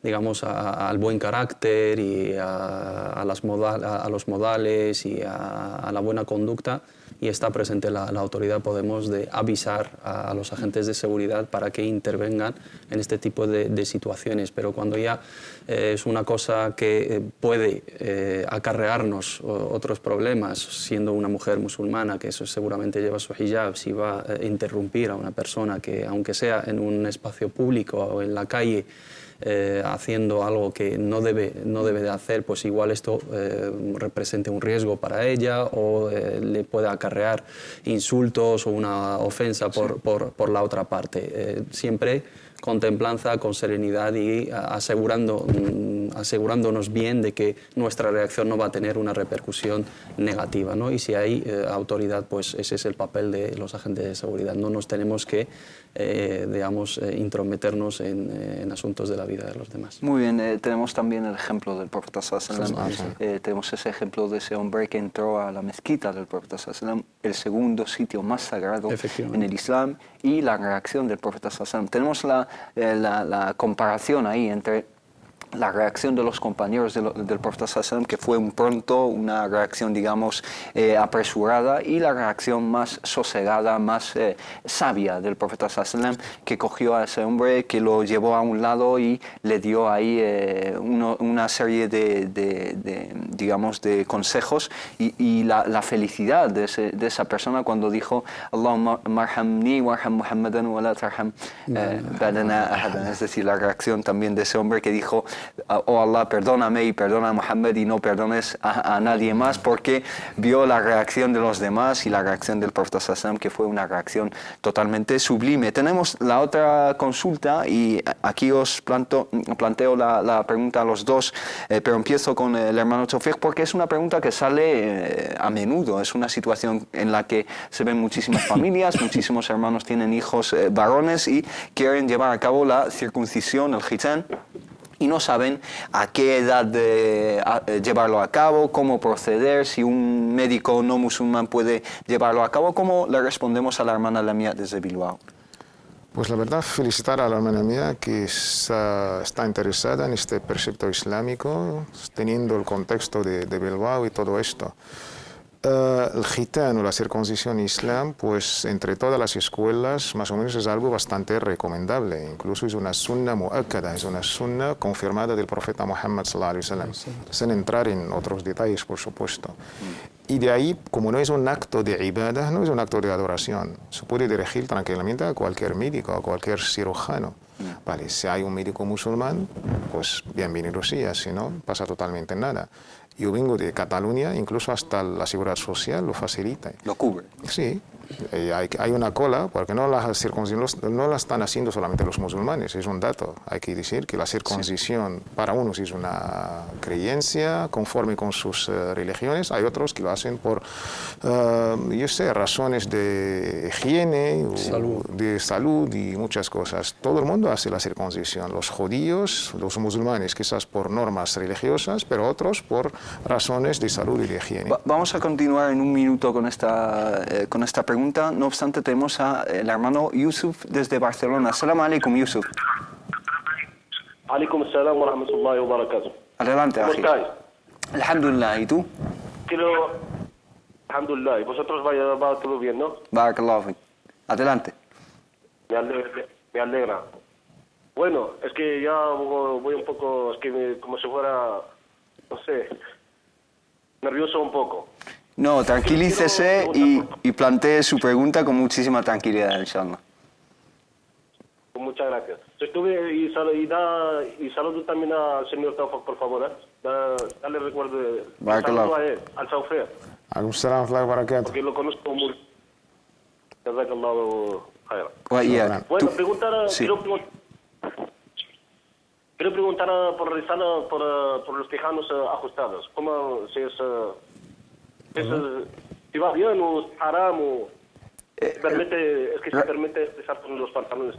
digamos, al buen carácter y a los modales y a la buena conducta, y está presente la autoridad, podemos avisar a los agentes de seguridad para que intervengan en este tipo de situaciones. Pero cuando ya es una cosa que puede acarrearnos otros problemas, siendo una mujer musulmana que eso seguramente lleva su hijab, si va a interrumpir a una persona que, aunque sea en un espacio público o en la calle, haciendo algo que no debe de hacer, pues igual esto represente un riesgo para ella o le pueda acarrear insultos o una ofensa por la otra parte. Siempre con templanza, con serenidad y asegurándonos bien de que nuestra reacción no va a tener una repercusión negativa, ¿no? Y si hay autoridad, pues ese es el papel de los agentes de seguridad. No nos tenemos que, digamos, intrometernos en asuntos de la vida de los demás. Muy bien, tenemos también el ejemplo del Profeta Sallallahu Alaihi Wasallam. Tenemos ese ejemplo de ese hombre que entró a la mezquita del Profeta Sallallahu Alaihi Wasallam, el segundo sitio más sagrado en el Islam, y la reacción del Profeta Sallallahu Alaihi Wasallam. Tenemos la comparación ahí entre la reacción de los compañeros del Profeta Sallallahu, que fue una reacción, digamos, apresurada, y la reacción más sosegada, más sabia del Profeta Sallallahu, que cogió a ese hombre, que lo llevó a un lado y le dio ahí una serie digamos, de consejos, y la felicidad de esa persona cuando dijo Allahumma marhamni warham Muhammadan wa la tarham ba'dana ahadan. Es decir, la reacción también de ese hombre que dijo: oh Allah, perdóname y perdona a Muhammad y no perdones a nadie más, porque vio la reacción de los demás y la reacción del Profeta Sallallahu, que fue una reacción totalmente sublime. Tenemos la otra consulta, y aquí os planteo la pregunta a los dos, pero empiezo con el hermano Tawfiq, porque es una pregunta que sale a menudo. Es una situación en la que se ven muchísimas familias, muchísimos hermanos tienen hijos varones y quieren llevar a cabo la circuncisión, el hitán, y no saben a qué edad llevarlo a cabo, cómo proceder, si un médico no musulmán puede llevarlo a cabo. ¿Cómo le respondemos a la hermana Lamia desde Bilbao? Pues la verdad, felicitar a la hermana mía que está interesada en este precepto islámico, teniendo el contexto de Bilbao y todo esto. El gitán o la circuncisión islam, pues entre todas las escuelas más o menos es algo bastante recomendable. Incluso es una sunna muakkada, es una sunna confirmada del profeta Muhammad sallallahu alaihi wasallam, sin entrar en otros detalles, por supuesto. Y de ahí, como no es un acto de ibadah, no es un acto de adoración, se puede dirigir tranquilamente a cualquier médico, a cualquier cirujano. Vale, si hay un médico musulmán, pues bienvenido sea, si no, pasa totalmente nada. Yo vengo de Cataluña, incluso hasta la Seguridad Social lo facilita. ¿Lo cubre? Sí. Hay una cola, porque no la circuncisión no la están haciendo solamente los musulmanes, es un dato. Hay que decir que la circuncisión para unos es una creencia conforme con sus religiones, hay otros que lo hacen por, yo sé, razones de higiene, de salud y muchas cosas. Todo el mundo hace la circuncisión, los judíos, los musulmanes, quizás por normas religiosas, pero otros por razones de salud y de higiene. Vamos a continuar en un minuto con esta pregunta. No obstante, tenemos al hermano Yusuf desde Barcelona. Assalamu alaikum, Yusuf. Alaikum assalam wa rahmatullahi wa barakatuh. Adelante, ¿Cómo estáis? Alhamdulillah, ¿y tú? Alhamdulillah, y vosotros va todo bien, ¿no? Barakallahu fik. Adelante. Me alegra. Bueno, es que ya voy un poco, es que como si fuera, no sé, nervioso un poco. No, tranquilícese y plantee su pregunta con muchísima tranquilidad, inshallah. Muchas gracias. Y saludo también al señor Tawfiq, por favor. Dale recuerdo. Saludo a él, al Tawfiq. Porque lo conozco muy. Jazakallahu khairan. Bueno, quiero preguntar por los tejanos ajustados. ¿Cómo si va bien o es haram es que se permite rezar con los pantalones.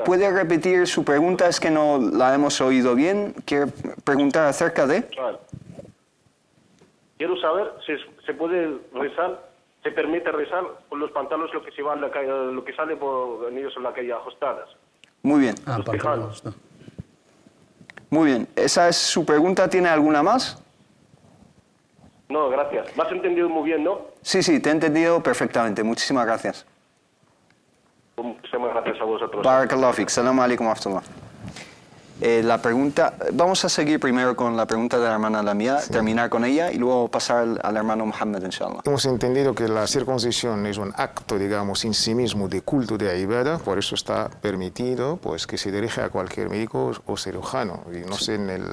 ¿Puede repetir su pregunta? Es que no la hemos oído bien. ¿Quiere preguntar acerca de...? Quiero saber si se puede rezar, se permite rezar con los pantalones lo que se va en la calle, lo que sale por ellos en la calle ajustadas. Muy bien. Pantalones, no. Muy bien. ¿Esa es su pregunta? ¿Tiene alguna más? No, gracias. ¿Me has entendido muy bien, no? Sí, te he entendido perfectamente. Muchísimas gracias. Muchísimas gracias a vosotros. Barakallahu fik. Salam alaikum wa rahmatullah. La pregunta, vamos a seguir primero con la pregunta de la hermana Lamia, terminar con ella y luego pasar al hermano Mohammed, inshallah. Hemos entendido que la circuncisión es un acto, digamos, en sí mismo de culto de ibadah, por eso está permitido pues, que se dirija a cualquier médico o cirujano, y no sé en el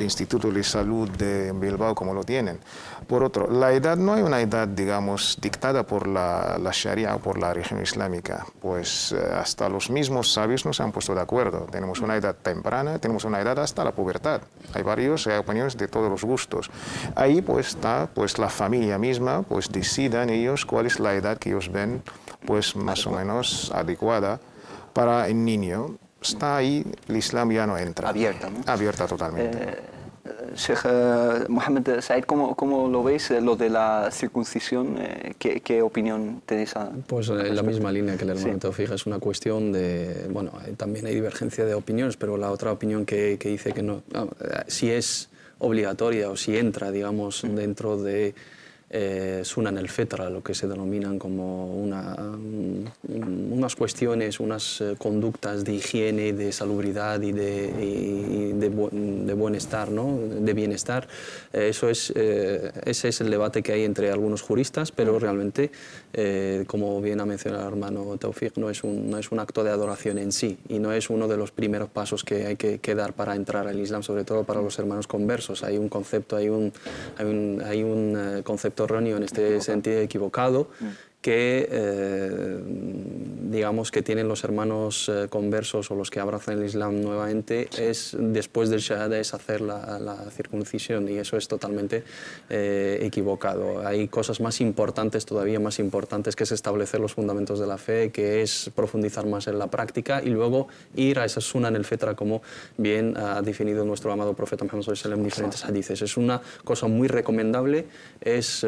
Instituto de Salud de Bilbao como lo tienen. Por otro, la edad no hay una edad, digamos, dictada por la Sharia o por la religión islámica, pues hasta los mismos sabios no se han puesto de acuerdo. Tenemos una edad temprana, tenemos una edad hasta la pubertad. Hay opiniones de todos los gustos. Ahí pues está pues la familia misma, pues decidan ellos cuál es la edad que ellos ven pues más o menos adecuada para el niño. Está ahí, el Islam ya no entra. Abierta, ¿no? Abierta totalmente. Sheikh Mohammed Said, ¿cómo lo veis, lo de la circuncisión? ¿Qué opinión tenéis? Pues en la misma línea que el hermano Taufik, es una cuestión de... Bueno, también hay divergencia de opiniones, pero la otra opinión que dice que no... si es obligatoria o si entra, digamos, dentro de... Sunan el Fetra, lo que se denominan como unas cuestiones, unas conductas de higiene, de salubridad y de buenestar, ¿no? De bienestar. Ese es el debate que hay entre algunos juristas, pero realmente, como bien ha mencionado el hermano Taufik, no es un acto de adoración en sí y no es uno de los primeros pasos que hay que dar para entrar al Islam, sobre todo para los hermanos conversos. Hay un concepto, hay un concepto erróneo en este sentido equivocado que digamos que tienen los hermanos conversos o los que abrazan el Islam nuevamente es después del Shahada es hacer la circuncisión, y eso es totalmente equivocado. Hay cosas más importantes, todavía más importantes, que es establecer los fundamentos de la fe, que es profundizar más en la práctica y luego ir a esa Sunan el Fetra, como bien ha definido nuestro amado profeta Muhammad sallallahu alaihi wasallam en diferentes hadices. Es una cosa muy recomendable, es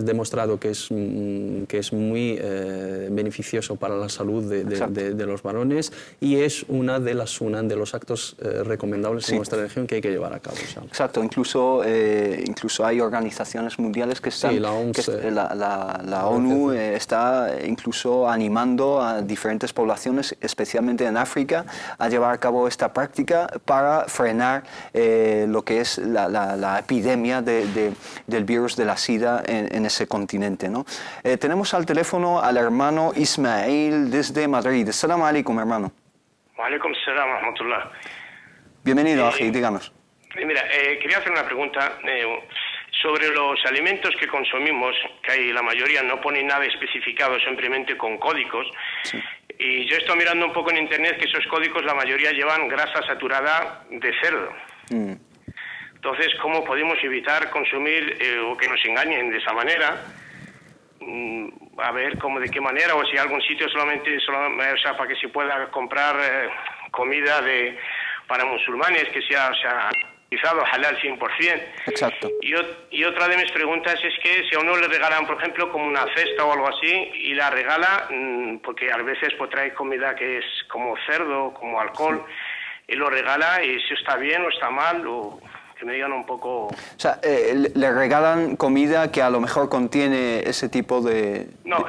demostrado que es muy beneficioso para la salud de los varones, y es una de las sunan, de los actos recomendables en nuestra religión que hay que llevar a cabo. ¿Sabes? Exacto, incluso hay organizaciones mundiales que están... Sí, la OMS, la ONU está incluso animando a diferentes poblaciones, especialmente en África, a llevar a cabo esta práctica para frenar lo que es la epidemia del virus de la SIDA en ese continente, ¿no? Tenemos al teléfono al hermano Ismail desde Madrid. Assalamu alaikum, hermano. Wa alaikum salam wa rahmatullah. Bienvenido, Aji, díganos. Mira, quería hacer una pregunta sobre los alimentos que consumimos, que hay, la mayoría no ponen nada especificado, simplemente con códigos. Sí. Y yo estoy mirando un poco en internet que esos códigos, la mayoría llevan grasa saturada de cerdo. Entonces, ¿cómo podemos evitar consumir o que nos engañen de esa manera? A ver de qué manera, o si hay algún sitio solamente o sea, para que se pueda comprar comida para musulmanes que sea utilizado halal 100%. Exacto. Y otra de mis preguntas es que si a uno le regalan, por ejemplo, como una cesta o algo así, y la regala, porque a veces pues trae comida que es como cerdo, como alcohol, y lo regala, y si está bien o está mal, o... que me digan un poco... O sea, le regalan comida que a lo mejor contiene ese tipo de... No,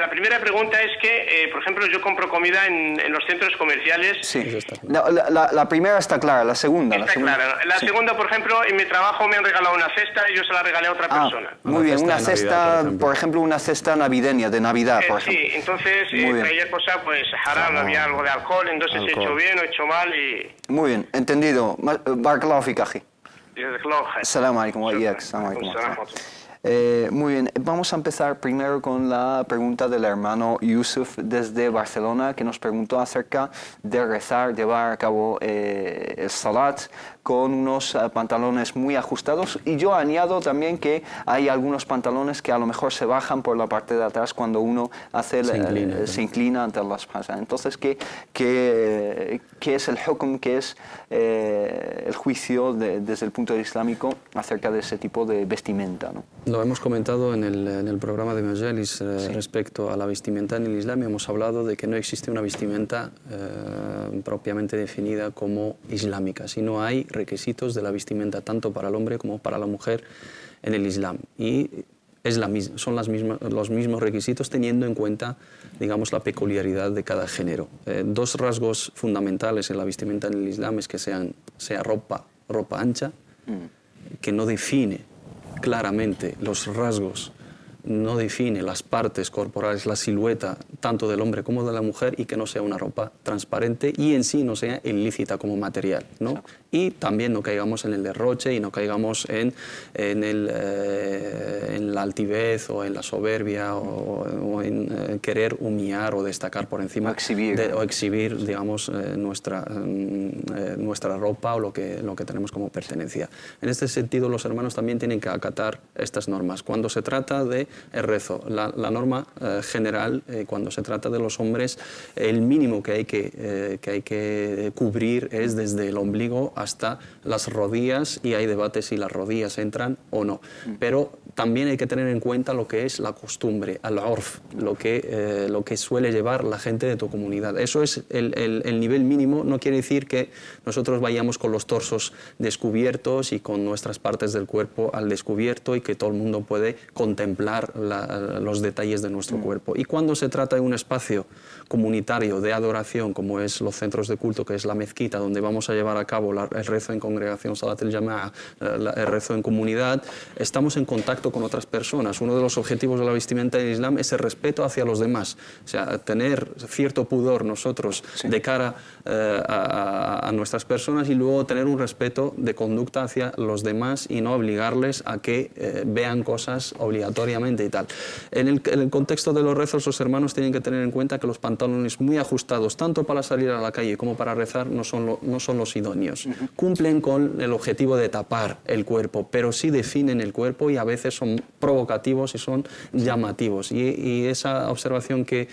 la primera pregunta es que, por ejemplo, yo compro comida en los centros comerciales... Sí, no, la primera está clara, la segunda... Está clara. La segunda, por ejemplo, en mi trabajo me han regalado una cesta y yo se la regalé a otra persona. Muy bien, una cesta, por ejemplo, una cesta navideña, de Navidad, por ejemplo. Sí, entonces traía cosa, pues, haram, había algo de alcohol, entonces he hecho bien o he hecho mal y... Muy bien, entendido. Barakallahu fik, Aji. السلام عليكم وإياك. السلام عليكم. Muy bien, vamos a empezar primero con la pregunta del hermano Yusuf desde Barcelona, que nos preguntó acerca de rezar, llevar a cabo el salat con unos pantalones muy ajustados, y yo añado también que hay algunos pantalones que a lo mejor se bajan por la parte de atrás cuando uno hace se inclina ante las pasas. Entonces, ¿qué es el hukm, qué es el juicio desde el punto de vista islámico acerca de ese tipo de vestimenta, ¿no? Lo hemos comentado en el programa de Majalis respecto a la vestimenta en el Islam. Hemos hablado de que no existe una vestimenta propiamente definida como islámica, sino hay requisitos de la vestimenta tanto para el hombre como para la mujer en el Islam. Y son los mismos requisitos teniendo en cuenta, digamos, la peculiaridad de cada género. Dos rasgos fundamentales en la vestimenta en el Islam es que sea ropa ancha, que no define claramente los rasgos, no define las partes corporales, la silueta tanto del hombre como de la mujer, y que no sea una ropa transparente y en sí no sea ilícita como material, ¿no? Y también no caigamos en el derroche y no caigamos en la altivez o en la soberbia o en querer humillar o destacar por encima o exhibir, digamos, nuestra ropa o lo que tenemos como pertenencia. En este sentido, los hermanos también tienen que acatar estas normas. Cuando se trata de el rezo, la norma general, cuando se trata de los hombres, el mínimo que hay que cubrir es desde el ombligo hasta las rodillas, y hay debate si las rodillas entran o no. Pero también hay que tener en cuenta lo que es la costumbre, al-urf, lo que suele llevar la gente de tu comunidad. Eso es el nivel mínimo. No quiere decir que nosotros vayamos con los torsos descubiertos y con nuestras partes del cuerpo al descubierto y que todo el mundo puede contemplar los detalles de nuestro cuerpo. Y cuando se trata de un espacio comunitario de adoración, como es los centros de culto, que es la mezquita, donde vamos a llevar a cabo el rezo en congregación, Salat el-Jama'a, el rezo en comunidad, estamos en contacto con otras personas. Uno de los objetivos de la vestimenta en el Islam es el respeto hacia los demás. O sea, tener cierto pudor nosotros de cara a nuestras personas, y luego tener un respeto de conducta hacia los demás y no obligarles a que vean cosas obligatoriamente y tal. En el contexto de los rezos, los hermanos tienen que tener en cuenta que los pantalones muy ajustados, tanto para salir a la calle como para rezar, no son los idóneos. Cumplen con el objetivo de tapar el cuerpo, pero sí definen el cuerpo y a veces son provocativos y son llamativos. Y esa observación que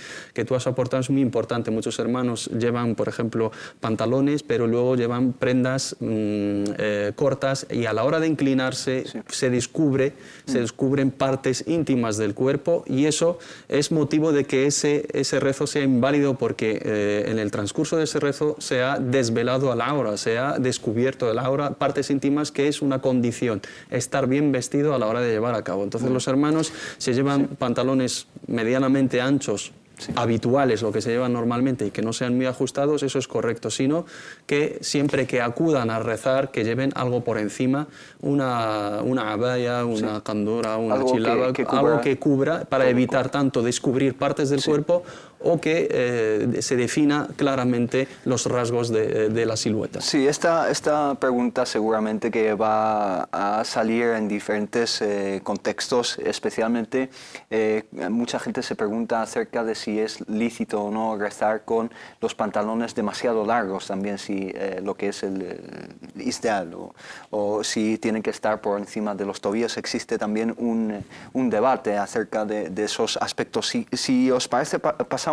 tú has aportado es muy importante. Muchos hermanos llevan, por ejemplo, pantalones, pero luego llevan prendas cortas, y a la hora de inclinarse se descubren partes íntimas del cuerpo, y eso es motivo de que ese rezo sea inválido, porque en el transcurso de ese rezo se ha desvelado al aura, se ha descubierto el aura, partes íntimas, que es una condición, estar bien vestido a la hora de llevar a cabo. Entonces los hermanos, se llevan pantalones medianamente anchos, habituales, lo que se lleva normalmente, y que no sean muy ajustados, eso es correcto, sino que siempre que acudan a rezar, que lleven algo por encima, una abaya, una candura, una chilaba, algo que cubra, para evitar tanto descubrir partes del cuerpo o que se defina claramente los rasgos de la silueta. Sí, esta pregunta seguramente que va a salir en diferentes contextos, especialmente mucha gente se pregunta acerca de si es lícito o no rezar con los pantalones demasiado largos, también si lo que es el isdal o si tienen que estar por encima de los tobillos. Existe también un debate acerca de esos aspectos. Si os parece, pasamos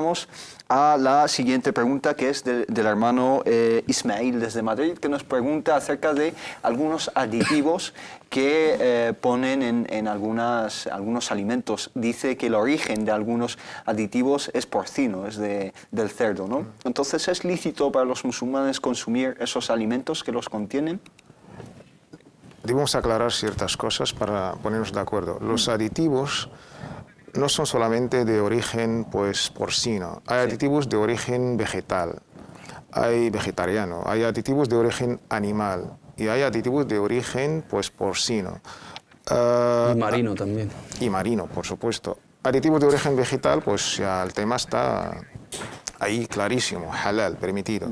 a la siguiente pregunta, que es del hermano Ismail desde Madrid, que nos pregunta acerca de algunos aditivos que ponen en algunos alimentos. Dice que el origen de algunos aditivos es porcino, es del cerdo, ¿no? Entonces, ¿es lícito para los musulmanes consumir esos alimentos que los contienen? Debemos aclarar ciertas cosas para ponernos de acuerdo. Los aditivos no son solamente de origen porcino, hay aditivos de origen vegetal, hay vegetariano, hay aditivos de origen animal y hay aditivos de origen porcino. Y marino también. Y marino, por supuesto. Aditivos de origen vegetal, ya el tema está ahí clarísimo, halal, permitido.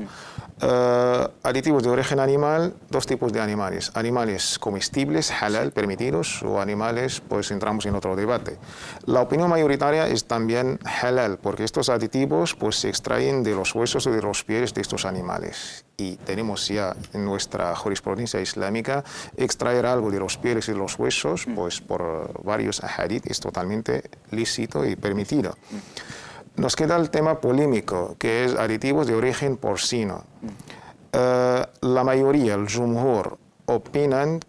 Aditivos de origen animal, dos tipos de animales. Animales comestibles, halal, permitidos, o animales, pues entramos en otro debate. La opinión mayoritaria es también halal, porque estos aditivos pues se extraen de los huesos o de los pieles de estos animales. Y tenemos ya en nuestra jurisprudencia islámica extraer algo de los pieles y de los huesos, pues por varios hadith es totalmente lícito y permitido. Nos queda el tema polémico, que es aditivos de origen porcino. La mayoría, el jumhur, opinan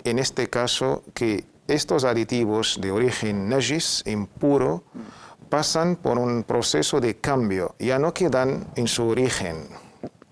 en este caso que estos aditivos de origen najis, impuro, pasan por un proceso de cambio, ya no quedan en su origen.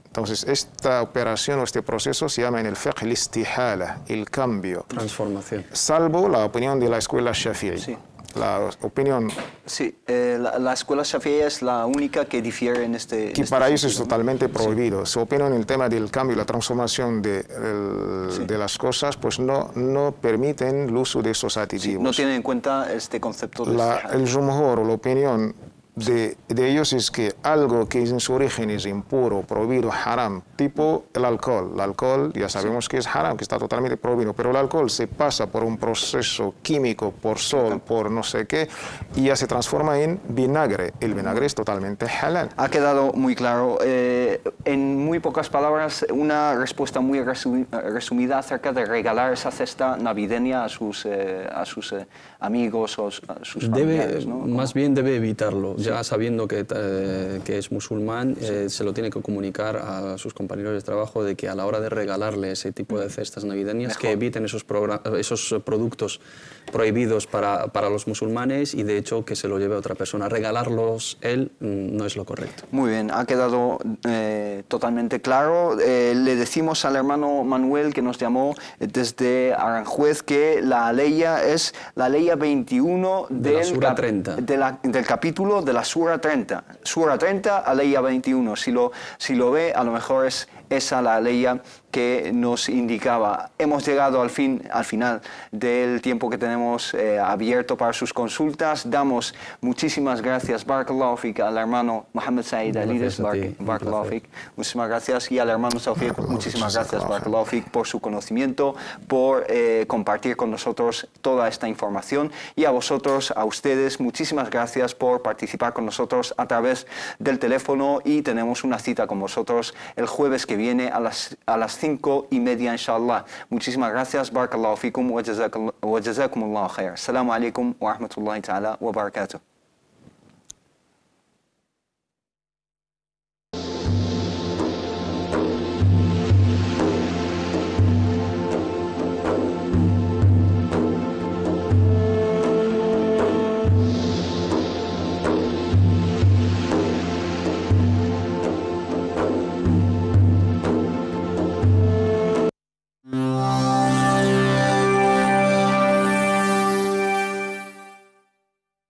Entonces, esta operación o este proceso se llama en el fiqh el-istihala, el cambio. Transformación. Salvo la opinión de la escuela Shafi'i. Sí. La opinión... Sí, la escuela Shafi'i es la única que difiere en este... Que para ellos es totalmente prohibido. Su opinión en el tema del cambio y la transformación de las cosas, pues no permiten el uso de esos aditivos. Sí, no tienen en cuenta este concepto de... El jumhur o la opinión de ellos es que algo que en su origen es impuro, prohibido, haram, tipo el alcohol. El alcohol ya sabemos que es haram, que está totalmente prohibido, pero el alcohol se pasa por un proceso químico, por sol, por no sé qué, y ya se transforma en vinagre. El vinagre es totalmente halal. Ha quedado muy claro. En muy pocas palabras, una respuesta muy resumida acerca de regalar esa cesta navideña a sus amigos o a sus familiares, ¿no? Más bien debe evitarlo. Ya sabiendo que es musulmán, se lo tiene que comunicar a sus compañeros de trabajo de que a la hora de regalarle ese tipo de cestas navideñas, que eviten esos productos prohibidos para los musulmanes y de hecho que se lo lleve a otra persona. Regalarlos él no es lo correcto. Muy bien, ha quedado totalmente claro. Le decimos al hermano Manuel que nos llamó desde Aranjuez que la aleya es la aleya 21 del capítulo de la Sura 30. Sura 30, aleya 21. Si lo ve, a lo mejor es esa la aleya que nos indicaba. Hemos llegado al final del tiempo que tenemos abierto para sus consultas. Damos muchísimas gracias, Barakallahu Fik, al hermano Mohamed Said Alides, Barakallahu Fik. Muchísimas gracias. Y al hermano Tawfiq, muchísimas gracias, Barakallahu Fik, por su conocimiento, por compartir con nosotros toda esta información. Y a vosotros, a ustedes, muchísimas gracias por participar con nosotros a través del teléfono y tenemos una cita con vosotros el jueves que viene a las 5:30, inshallah. Muchísimas gracias. Barakallahu fikum wa jazakumullahu khair. Assalamu alaikum wa rahmatullahi ta'ala wa barakatuh.